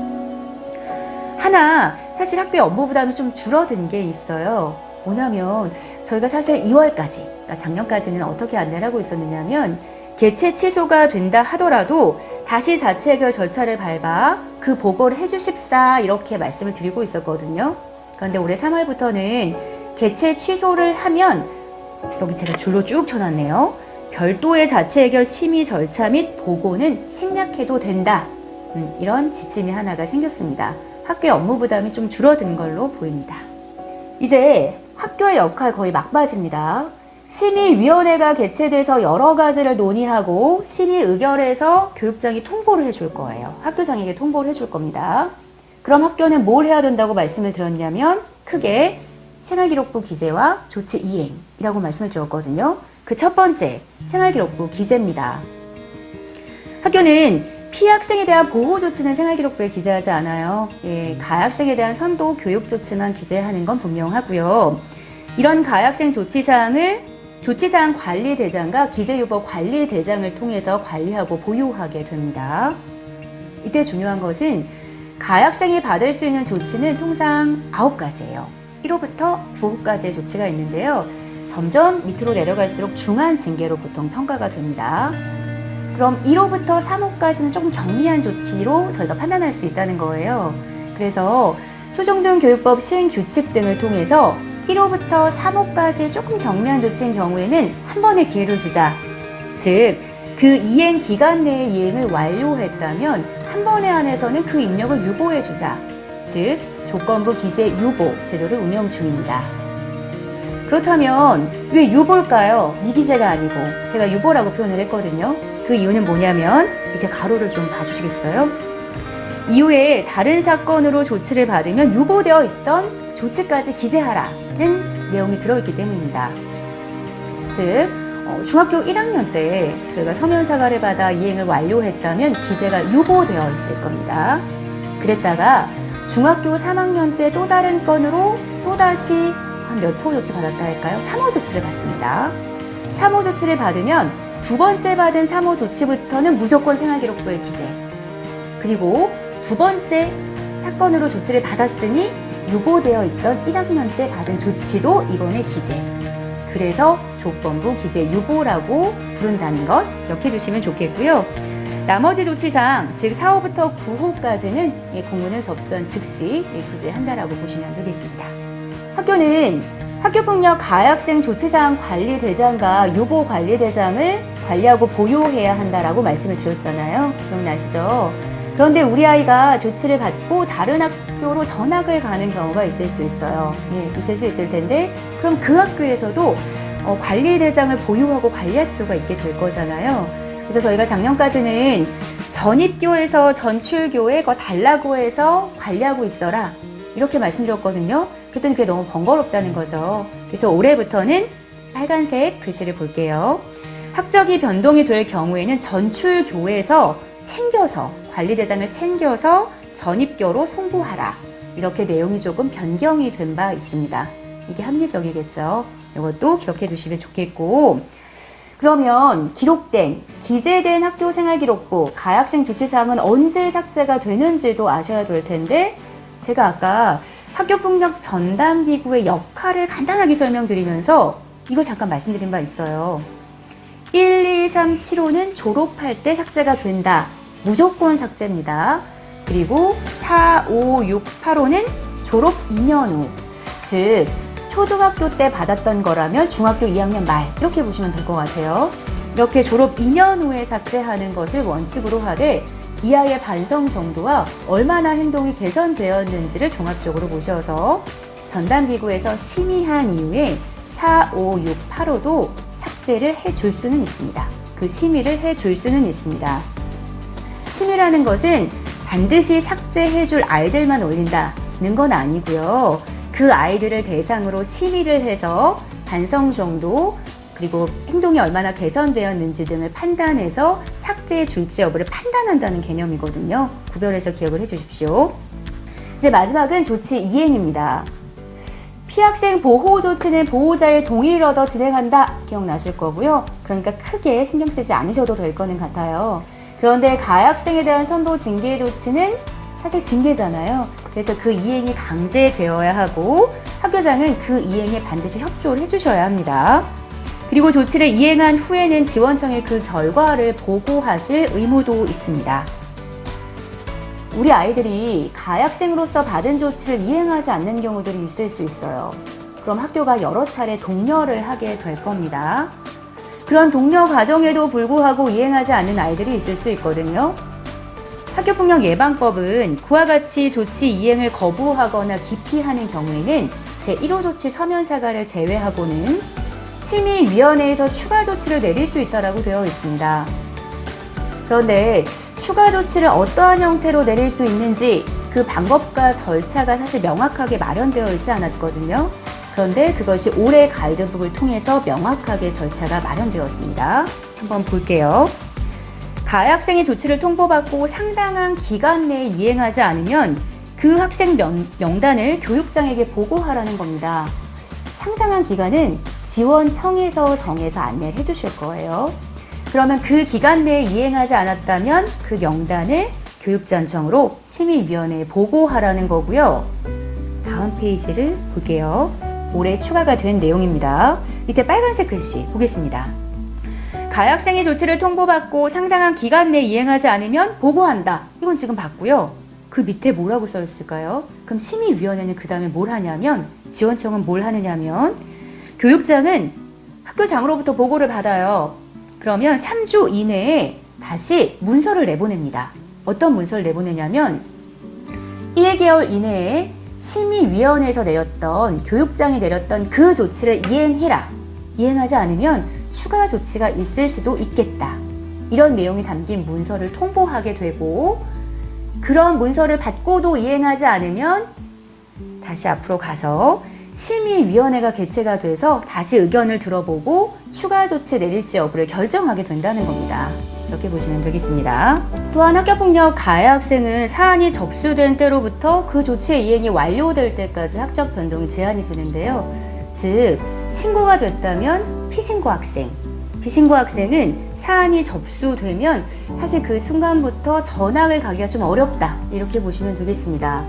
Speaker 1: 하나, 사실 학교의 업무 부담이 좀 줄어든 게 있어요. 뭐냐면 저희가 사실 2월까지, 그러니까 작년까지는 어떻게 안내를 하고 있었느냐면 개최 취소가 된다 하더라도 다시 자체 해결 절차를 밟아 그 보고를 해주십사 이렇게 말씀을 드리고 있었거든요. 그런데 올해 3월부터는 개최 취소를 하면 여기 제가 줄로 쭉 쳐놨네요. 별도의 자체 해결 심의 절차 및 보고는 생략해도 된다. 이런 지침이 하나가 생겼습니다. 학교의 업무 부담이 좀 줄어든 걸로 보입니다. 이제 학교의 역할 거의 막바지입니다. 심의위원회가 개최돼서 여러 가지를 논의하고 심의 의결해서 교육장이 통보를 해줄 거예요. 학교장에게 통보를 해줄 겁니다. 그럼 학교는 뭘 해야 된다고 말씀을 드렸냐면 크게 생활기록부 기재와 조치 이행이라고 말씀을 드렸거든요. 그 첫 번째, 생활기록부 기재입니다. 학교는 피해 학생에 대한 보호 조치는 생활기록부에 기재하지 않아요. 가해 학생에 대한 선도 교육 조치만 기재하는 건 분명하고요. 이런 가해 학생 조치사항을 조치사항 관리대장과 기재유보 관리대장을 통해서 관리하고 보유하게 됩니다. 이때 중요한 것은 가해 학생이 받을 수 있는 조치는 통상 9가지예요. 1호부터 9호까지의 조치가 있는데요. 점점 밑으로 내려갈수록 중한 징계로 보통 평가가 됩니다. 그럼 1호부터 3호까지는 조금 경미한 조치로 저희가 판단할 수 있다는 거예요. 그래서 초중등교육법 시행규칙 등을 통해서 1호부터 3호까지 조금 경미한 조치인 경우에는 한 번의 기회를 주자. 즉, 그 이행 기간 내에 이행을 완료했다면 한 번에 한해서는 그 입력을 유보해 주자. 즉, 조건부 기재 유보 제도를 운영 중입니다. 그렇다면 왜 유보일까요? 미기재가 아니고 제가 유보라고 표현을 했거든요. 그 이유는 뭐냐면 밑에 가로를 좀 봐주시겠어요? 이후에 다른 사건으로 조치를 받으면 유보되어 있던 조치까지 기재하라는 내용이 들어있기 때문입니다. 즉 중학교 1학년 때 저희가 서면 사과를 받아 이행을 완료했다면 기재가 유보되어 있을 겁니다. 그랬다가 중학교 3학년 때 또 다른 건으로 또다시 한 몇 호 조치 받았다 할까요? 3호 조치를 받습니다. 3호 조치를 받으면 두 번째 받은 3호 조치부터는 무조건 생활기록부에 기재. 그리고 두 번째 사건으로 조치를 받았으니 유보되어 있던 1학년 때 받은 조치도 이번에 기재. 그래서 조건부 기재 유보라고 부른다는 것 기억해 두시면 좋겠고요. 나머지 조치상, 즉 4호부터 9호까지는 공문을 접수한 즉시 기재한다라고 보시면 되겠습니다. 학교는 학교폭력 가해 학생 조치사항 관리대장과 유보 관리대장을 관리하고 보유해야 한다라고 말씀을 드렸잖아요. 기억나시죠? 그런데 우리 아이가 조치를 받고 다른 학교로 전학을 가는 경우가 있을 수 있어요. 있을 수 있을 텐데 그럼 그 학교에서도 관리대장을 보유하고 관리할 필요가 있게 될 거잖아요. 그래서 저희가 작년까지는 전입교에서 전출교에 달라고 해서 관리하고 있어라 이렇게 말씀드렸거든요. 그랬더니 그게 너무 번거롭다는 거죠. 그래서 올해부터는 빨간색 글씨를 볼게요. 학적이 변동이 될 경우에는 전출교에서 챙겨서 관리대장을 챙겨서 전입교로 송부하라. 이렇게 내용이 조금 변경이 된 바 있습니다. 이게 합리적이겠죠. 이것도 기억해 두시면 좋겠고, 그러면 기록된, 기재된 학교생활기록부 가해학생 조치사항은 언제 삭제가 되는지도 아셔야 될 텐데 제가 아까 학교폭력 전담기구의 역할을 간단하게 설명드리면서 이걸 잠깐 말씀드린 바 있어요. 1, 2, 3, 7호는 졸업할 때 삭제가 된다. 무조건 삭제입니다. 그리고 4, 5, 6, 8호는 졸업 2년 후, 즉 초등학교 때 받았던 거라면 중학교 2학년 말 이렇게 보시면 될 것 같아요. 이렇게 졸업 2년 후에 삭제하는 것을 원칙으로 하되 이 아이의 반성 정도와 얼마나 행동이 개선되었는지를 종합적으로 보셔서 전담기구에서 심의한 이후에 4, 5, 6, 8호도 삭제를 해줄 수는 있습니다. 그 심의를 해줄 수는 있습니다. 심의라는 것은 반드시 삭제해줄 아이들만 올린다는 건 아니고요. 그 아이들을 대상으로 심의를 해서 반성 정도 그리고 행동이 얼마나 개선되었는지 등을 판단해서 삭제해 줄지 여부를 판단한다는 개념이거든요. 구별해서 기억을 해주십시오. 이제 마지막은 조치 이행입니다. 피학생 보호 조치는 보호자의 동의를 얻어 진행한다. 기억나실 거고요. 그러니까 크게 신경 쓰지 않으셔도 될 거는 같아요. 그런데 가학생에 대한 선도 징계 조치는 사실 징계잖아요. 그래서 그 이행이 강제되어야 하고 학교장은 그 이행에 반드시 협조를 해주셔야 합니다. 그리고 조치를 이행한 후에는 지원청에 그 결과를 보고하실 의무도 있습니다. 우리 아이들이 가학생으로서 받은 조치를 이행하지 않는 경우들이 있을 수 있어요. 그럼 학교가 여러 차례 독려를 하게 될 겁니다. 그런 독려 과정에도 불구하고 이행하지 않는 아이들이 있을 수 있거든요. 학교폭력 예방법은 그와 같이 조치 이행을 거부하거나 기피하는 경우에는 제1호 조치 서면 사과를 제외하고는 심의위원회에서 추가 조치를 내릴 수 있다고 되어 있습니다. 그런데 추가 조치를 어떠한 형태로 내릴 수 있는지 그 방법과 절차가 사실 명확하게 마련되어 있지 않았거든요. 그런데 그것이 올해 가이드북을 통해서 명확하게 절차가 마련되었습니다. 한번 볼게요. 가학생의 조치를 통보받고 상당한 기간 내에 이행하지 않으면 그 학생 명단을 교육장에게 보고하라는 겁니다. 상당한 기간은 지원청에서 정해서 안내를 해주실 거예요. 그러면 그 기간 내에 이행하지 않았다면 그 명단을 교육지원청으로 심의위원회에 보고하라는 거고요. 다음 페이지를 볼게요. 올해 추가가 된 내용입니다. 밑에 빨간색 글씨 보겠습니다. 가학생의 조치를 통보받고 상당한 기간 내에 이행하지 않으면 보고한다. 이건 지금 봤고요. 그 밑에 뭐라고 써 있을까요? 그럼 심의위원회는 그 다음에 뭘 하냐면 지원청은 뭘 하느냐면 교육장은 학교장으로부터 보고를 받아요. 그러면 3주 이내에 다시 문서를 내보냅니다. 어떤 문서를 내보내냐면 1개월 이내에 심의위원회에서 내렸던 교육장이 내렸던 그 조치를 이행해라. 이행하지 않으면 추가 조치가 있을 수도 있겠다. 이런 내용이 담긴 문서를 통보하게 되고 그런 문서를 받고도 이행하지 않으면 다시 앞으로 가서 심의위원회가 개최가 돼서 다시 의견을 들어보고 추가 조치 내릴지 여부를 결정하게 된다는 겁니다. 이렇게 보시면 되겠습니다. 또한 학교폭력 가해 학생은 사안이 접수된 때로부터 그 조치의 이행이 완료될 때까지 학적 변동이 제한이 되는데요. 즉 신고가 됐다면 피신고 학생, 비신고 학생은 사안이 접수되면 사실 그 순간부터 전학을 가기가 좀 어렵다 이렇게 보시면 되겠습니다.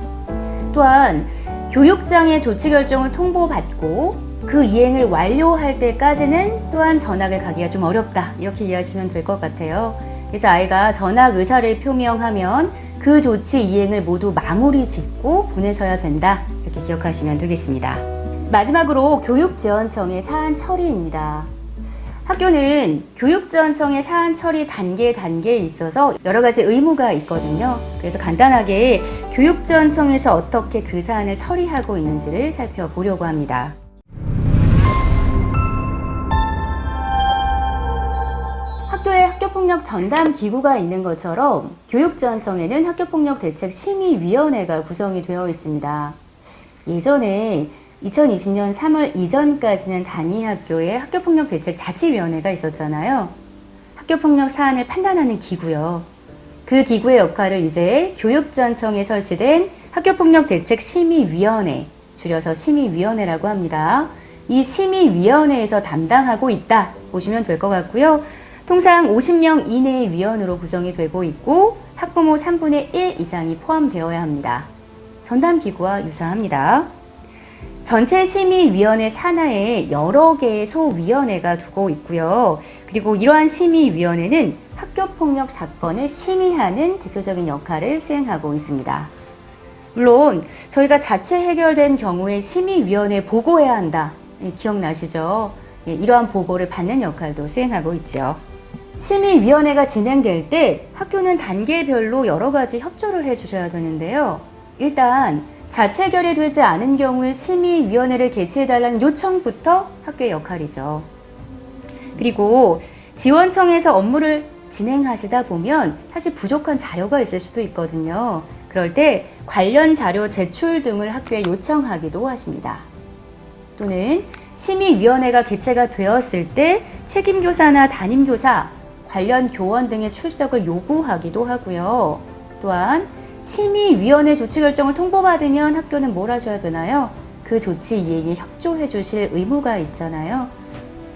Speaker 1: 또한 교육장의 조치 결정을 통보받고 그 이행을 완료할 때까지는 또한 전학을 가기가 좀 어렵다 이렇게 이해하시면 될 것 같아요. 그래서 아이가 전학 의사를 표명하면 그 조치 이행을 모두 마무리 짓고 보내셔야 된다 이렇게 기억하시면 되겠습니다. 마지막으로 교육지원청의 사안 처리입니다. 학교는 교육지원청의 사안 처리 단계에 있어서 여러 가지 의무가 있거든요. 그래서 간단하게 교육지원청에서 어떻게 그 사안을 처리하고 있는지를 살펴보려고 합니다. 학교에 학교폭력 전담 기구가 있는 것처럼 교육지원청에는 학교폭력 대책 심의위원회가 구성이 되어 있습니다. 예전에 2020년 3월 이전까지는 단위 학교에 학교폭력 대책 자치위원회가 있었잖아요. 학교폭력 사안을 판단하는 기구요. 그 기구의 역할을 이제 교육지원청에 설치된 학교폭력 대책 심의위원회, 줄여서 심의위원회라고 합니다. 이 심의위원회에서 담당하고 있다 보시면 될 것 같고요. 통상 50명 이내의 위원으로 구성이 되고 있고 학부모 3분의 1 이상이 포함되어야 합니다. 전담기구와 유사합니다. 전체 심의위원회 산하에 여러 개의 소위원회가 두고 있고요. 그리고 이러한 심의위원회는 학교폭력 사건을 심의하는 대표적인 역할을 수행하고 있습니다. 물론 저희가 자체 해결된 경우에 심의위원회에 보고해야 한다. 기억나시죠? 이러한 보고를 받는 역할도 수행하고 있죠. 심의위원회가 진행될 때 학교는 단계별로 여러 가지 협조를 해주셔야 되는데요. 일단 자체 해결이 되지 않은 경우에 심의위원회를 개최해달라는 요청부터 학교의 역할이죠. 그리고 지원청에서 업무를 진행하시다 보면 사실 부족한 자료가 있을 수도 있거든요. 그럴 때 관련 자료 제출 등을 학교에 요청하기도 하십니다. 또는 심의위원회가 개최가 되었을 때 책임교사나 담임교사, 관련 교원 등의 출석을 요구하기도 하고요. 또한 심의위원회 조치 결정을 통보받으면 학교는 뭘 하셔야 되나요? 그 조치 이행에 협조해 주실 의무가 있잖아요.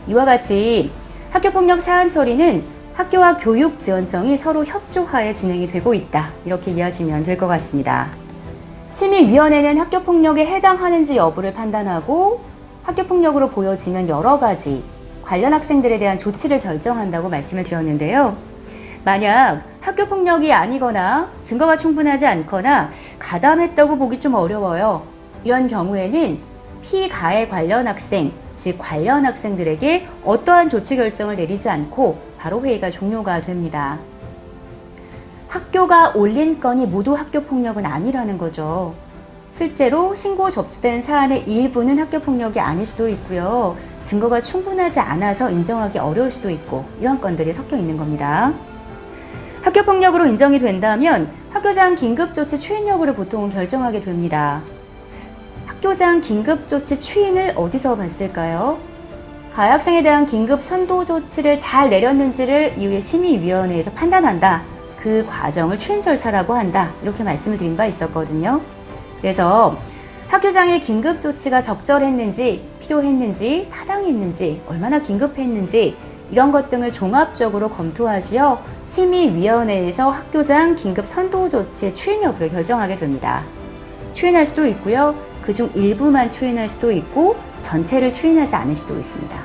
Speaker 1: 이와 같이 학교폭력 사안 처리는 학교와 교육지원청이 서로 협조하에 진행이 되고 있다. 이렇게 이해하시면 될 것 같습니다. 심의위원회는 학교폭력에 해당하는지 여부를 판단하고 학교폭력으로 보여지면 여러 가지 관련 학생들에 대한 조치를 결정한다고 말씀을 드렸는데요. 만약 학교폭력이 아니거나 증거가 충분하지 않거나 가담했다고 보기 좀 어려워요. 이런 경우에는 피가해 관련 학생, 즉 관련 학생들에게 어떠한 조치 결정을 내리지 않고 바로 회의가 종료가 됩니다. 학교가 올린 건이 모두 학교폭력은 아니라는 거죠. 실제로 신고 접수된 사안의 일부는 학교폭력이 아닐 수도 있고요. 증거가 충분하지 않아서 인정하기 어려울 수도 있고 이런 건들이 섞여 있는 겁니다. 학교폭력으로 인정이 된다면 학교장 긴급조치 추인 여부를 보통 결정하게 됩니다. 학교장 긴급조치 추인을 어디서 봤을까요? 가해 학생에 대한 긴급 선도 조치를 잘 내렸는지를 이후에 심의위원회에서 판단한다. 그 과정을 추인 절차라고 한다. 이렇게 말씀을 드린 바 있었거든요. 그래서 학교장의 긴급 조치가 적절했는지, 필요했는지, 타당했는지, 얼마나 긴급했는지 이런 것 등을 종합적으로 검토하시어 심의위원회에서 학교장 긴급 선도 조치의 추인 여부를 결정하게 됩니다. 추인할 수도 있고요. 그중 일부만 추인할 수도 있고 전체를 추인하지 않을 수도 있습니다.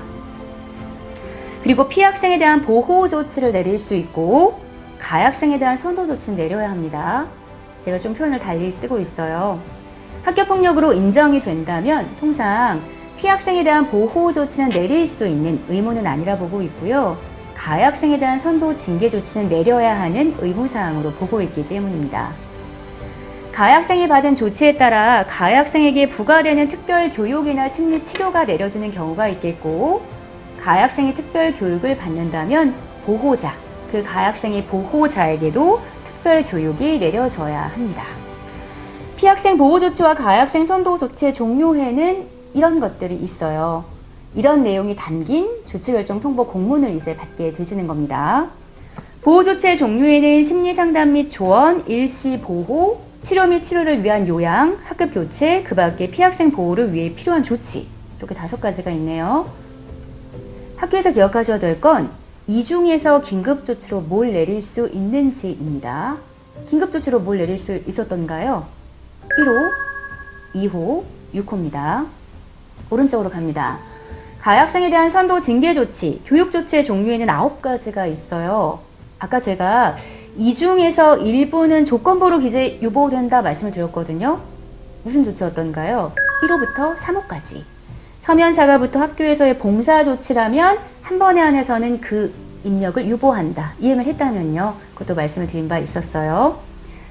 Speaker 1: 그리고 피학생에 대한 보호 조치를 내릴 수 있고 가해 학생에 대한 선도 조치는 내려야 합니다. 제가 좀 표현을 달리 쓰고 있어요. 학교폭력으로 인정이 된다면 통상 피학생에 대한 보호 조치는 내릴 수 있는 의무는 아니라 보고 있고요. 가해 학생에 대한 선도 징계 조치는 내려야 하는 의무사항으로 보고 있기 때문입니다. 가해 학생이 받은 조치에 따라 가해 학생에게 부과되는 특별 교육이나 심리 치료가 내려지는 경우가 있겠고, 가해 학생이 특별 교육을 받는다면 보호자, 그 가해 학생의 보호자에게도 특별 교육이 내려져야 합니다. 피학생 보호 조치와 가해 학생 선도 조치의 종료에는 이런 것들이 있어요. 이런 내용이 담긴 조치결정 통보 공문을 이제 받게 되시는 겁니다. 보호 조치의 종료에는 심리 상담 및 조언, 일시 보호, 치료 및 치료를 위한 요양, 학급 교체, 그 밖에 피학생 보호를 위해 필요한 조치, 이렇게 5가지가 있네요. 학교에서 기억하셔야 될 건 이 중에서 긴급조치로 뭘 내릴 수 있는지입니다. 긴급조치로 뭘 내릴 수 있었던가요? 1호, 2호, 6호입니다. 오른쪽으로 갑니다. 가해 학생에 대한 선도 징계 조치, 교육 조치의 종류에는 9가지가 있어요. 아까 제가 이 중에서 일부는 조건부로 기재 유보된다 말씀을 드렸거든요. 무슨 조치였던가요? 1호부터 3호까지. 서면 사과부터 학교에서의 봉사 조치라면 한 번에 한해서는 그 입력을 유보한다. 이행을 했다면요. 그것도 말씀을 드린 바 있었어요.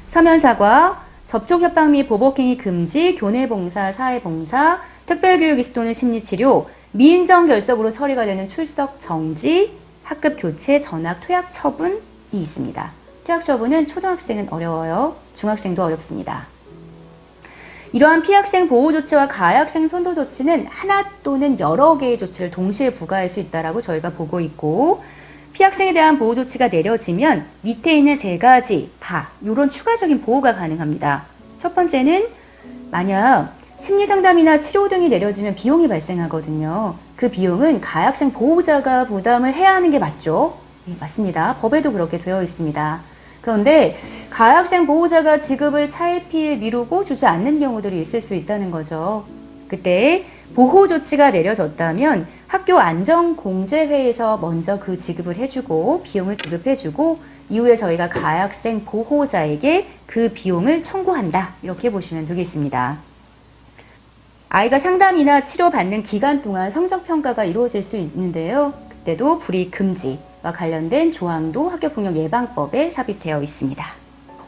Speaker 1: 서면 사과, 접촉 협박 및 보복행위 금지, 교내 봉사, 사회 봉사, 특별교육 이수 또는 심리치료, 미인정 결석으로 처리가 되는 출석 정지, 학급 교체, 전학, 퇴학 처분이 있습니다. 퇴학 처분은 초등학생은 어려워요. 중학생도 어렵습니다. 이러한 피학생 보호 조치와 가해 학생 선도 조치는 하나 또는 여러 개의 조치를 동시에 부과할 수 있다라고 저희가 보고 있고, 피학생에 대한 보호 조치가 내려지면 밑에 있는 3가지 이런 추가적인 보호가 가능합니다. 첫 번째는 만약 심리상담이나 치료 등이 내려지면 비용이 발생하거든요. 그 비용은 가해 학생 보호자가 부담을 해야 하는 게 맞죠? 네, 맞습니다. 법에도 그렇게 되어 있습니다. 그런데 가해 학생 보호자가 지급을 차일피일 미루고 주지 않는 경우들이 있을 수 있다는 거죠. 그때 보호 조치가 내려졌다면 학교 안전공제회에서 먼저 그 지급을 해주고 비용을 지급해주고 이후에 저희가 가학생 보호자에게 그 비용을 청구한다. 이렇게 보시면 되겠습니다. 아이가 상담이나 치료받는 기간 동안 성적평가가 이루어질 수 있는데요. 그때도 불이익 금지와 관련된 조항도 학교폭력 예방법에 삽입되어 있습니다.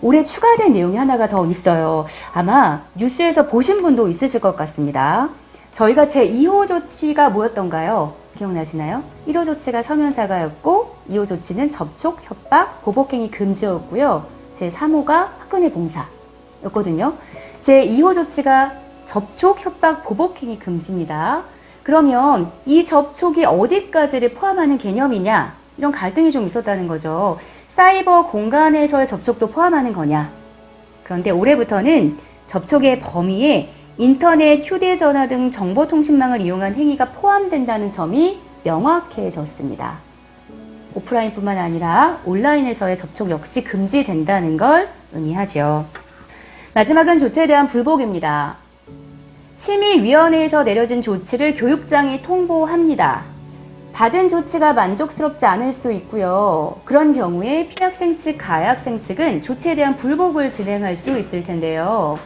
Speaker 1: 올해 추가된 내용이 하나가 더 있어요. 아마 뉴스에서 보신 분도 있으실 것 같습니다. 저희가 제2호 조치가 뭐였던가요? 기억나시나요? 1호 조치가 서면사과였고 2호 조치는 접촉, 협박, 보복행위 금지였고요. 제3호가 학교내 봉사였거든요. 제2호 조치가 접촉, 협박, 보복행위 금지입니다. 그러면 이 접촉이 어디까지를 포함하는 개념이냐? 이런 갈등이 좀 있었다는 거죠. 사이버 공간에서의 접촉도 포함하는 거냐? 그런데 올해부터는 접촉의 범위에 인터넷, 휴대전화 등 정보통신망을 이용한 행위가 포함된다는 점이 명확해졌습니다. 오프라인뿐만 아니라 온라인에서의 접촉 역시 금지된다는 걸 의미하죠. 마지막은 조치에 대한 불복입니다. 심의위원회에서 내려진 조치를 교육장이 통보합니다. 받은 조치가 만족스럽지 않을 수 있고요. 그런 경우에 피학생 측, 가해학생 측은 조치에 대한 불복을 진행할 수 있을 텐데요.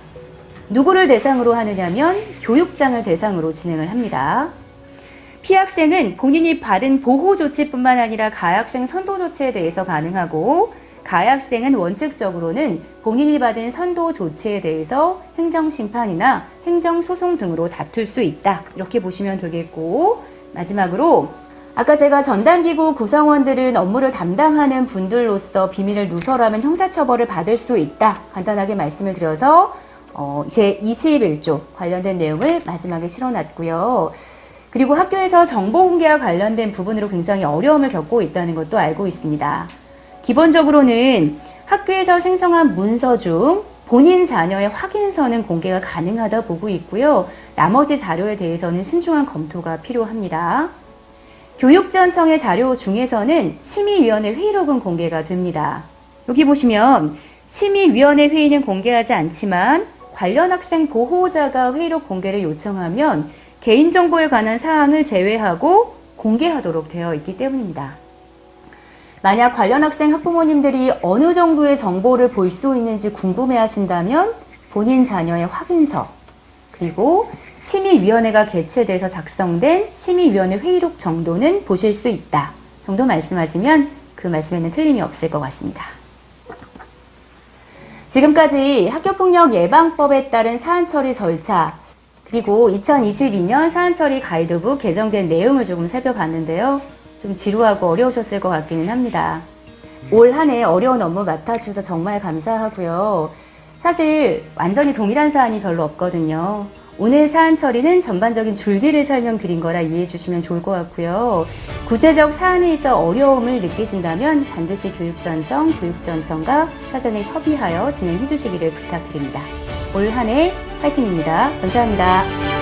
Speaker 1: 누구를 대상으로 하느냐면 교육장을 대상으로 진행을 합니다. 피학생은 본인이 받은 보호 조치뿐만 아니라 가해학생 선도 조치에 대해서 가능하고 가해학생은 원칙적으로는 본인이 받은 선도 조치에 대해서 행정심판이나 행정소송 등으로 다툴 수 있다. 이렇게 보시면 되겠고 마지막으로 아까 제가 전담기구 구성원들은 업무를 담당하는 분들로서 비밀을 누설하면 형사처벌을 받을 수 있다. 간단하게 말씀을 드려서 제21조 관련된 내용을 마지막에 실어놨고요. 그리고 학교에서 정보 공개와 관련된 부분으로 굉장히 어려움을 겪고 있다는 것도 알고 있습니다. 기본적으로는 학교에서 생성한 문서 중 본인 자녀의 확인서는 공개가 가능하다 보고 있고요. 나머지 자료에 대해서는 신중한 검토가 필요합니다. 교육지원청의 자료 중에서는 심의위원회 회의록은 공개가 됩니다. 여기 보시면 심의위원회 회의는 공개하지 않지만 관련 학생 보호자가 회의록 공개를 요청하면 개인정보에 관한 사항을 제외하고 공개하도록 되어 있기 때문입니다. 만약 관련 학생 학부모님들이 어느 정도의 정보를 볼 수 있는지 궁금해 하신다면 본인 자녀의 확인서 그리고 심의위원회가 개최돼서 작성된 심의위원회 회의록 정도는 보실 수 있다 정도 말씀하시면 그 말씀에는 틀림이 없을 것 같습니다. 지금까지 학교폭력 예방법에 따른 사안처리 절차 그리고 2022년 사안처리 가이드북 개정된 내용을 조금 살펴봤는데요. 좀 지루하고 어려우셨을 것 같기는 합니다. 올 한 해 어려운 업무 맡아주셔서 정말 감사하고요. 사실 완전히 동일한 사안이 별로 없거든요. 오늘 사안 처리는 전반적인 줄기를 설명드린 거라 이해해 주시면 좋을 것 같고요. 구체적 사안에 있어 어려움을 느끼신다면 반드시 교육지원청과 사전에 협의하여 진행해 주시기를 부탁드립니다. 올 한 해 화이팅입니다. 감사합니다.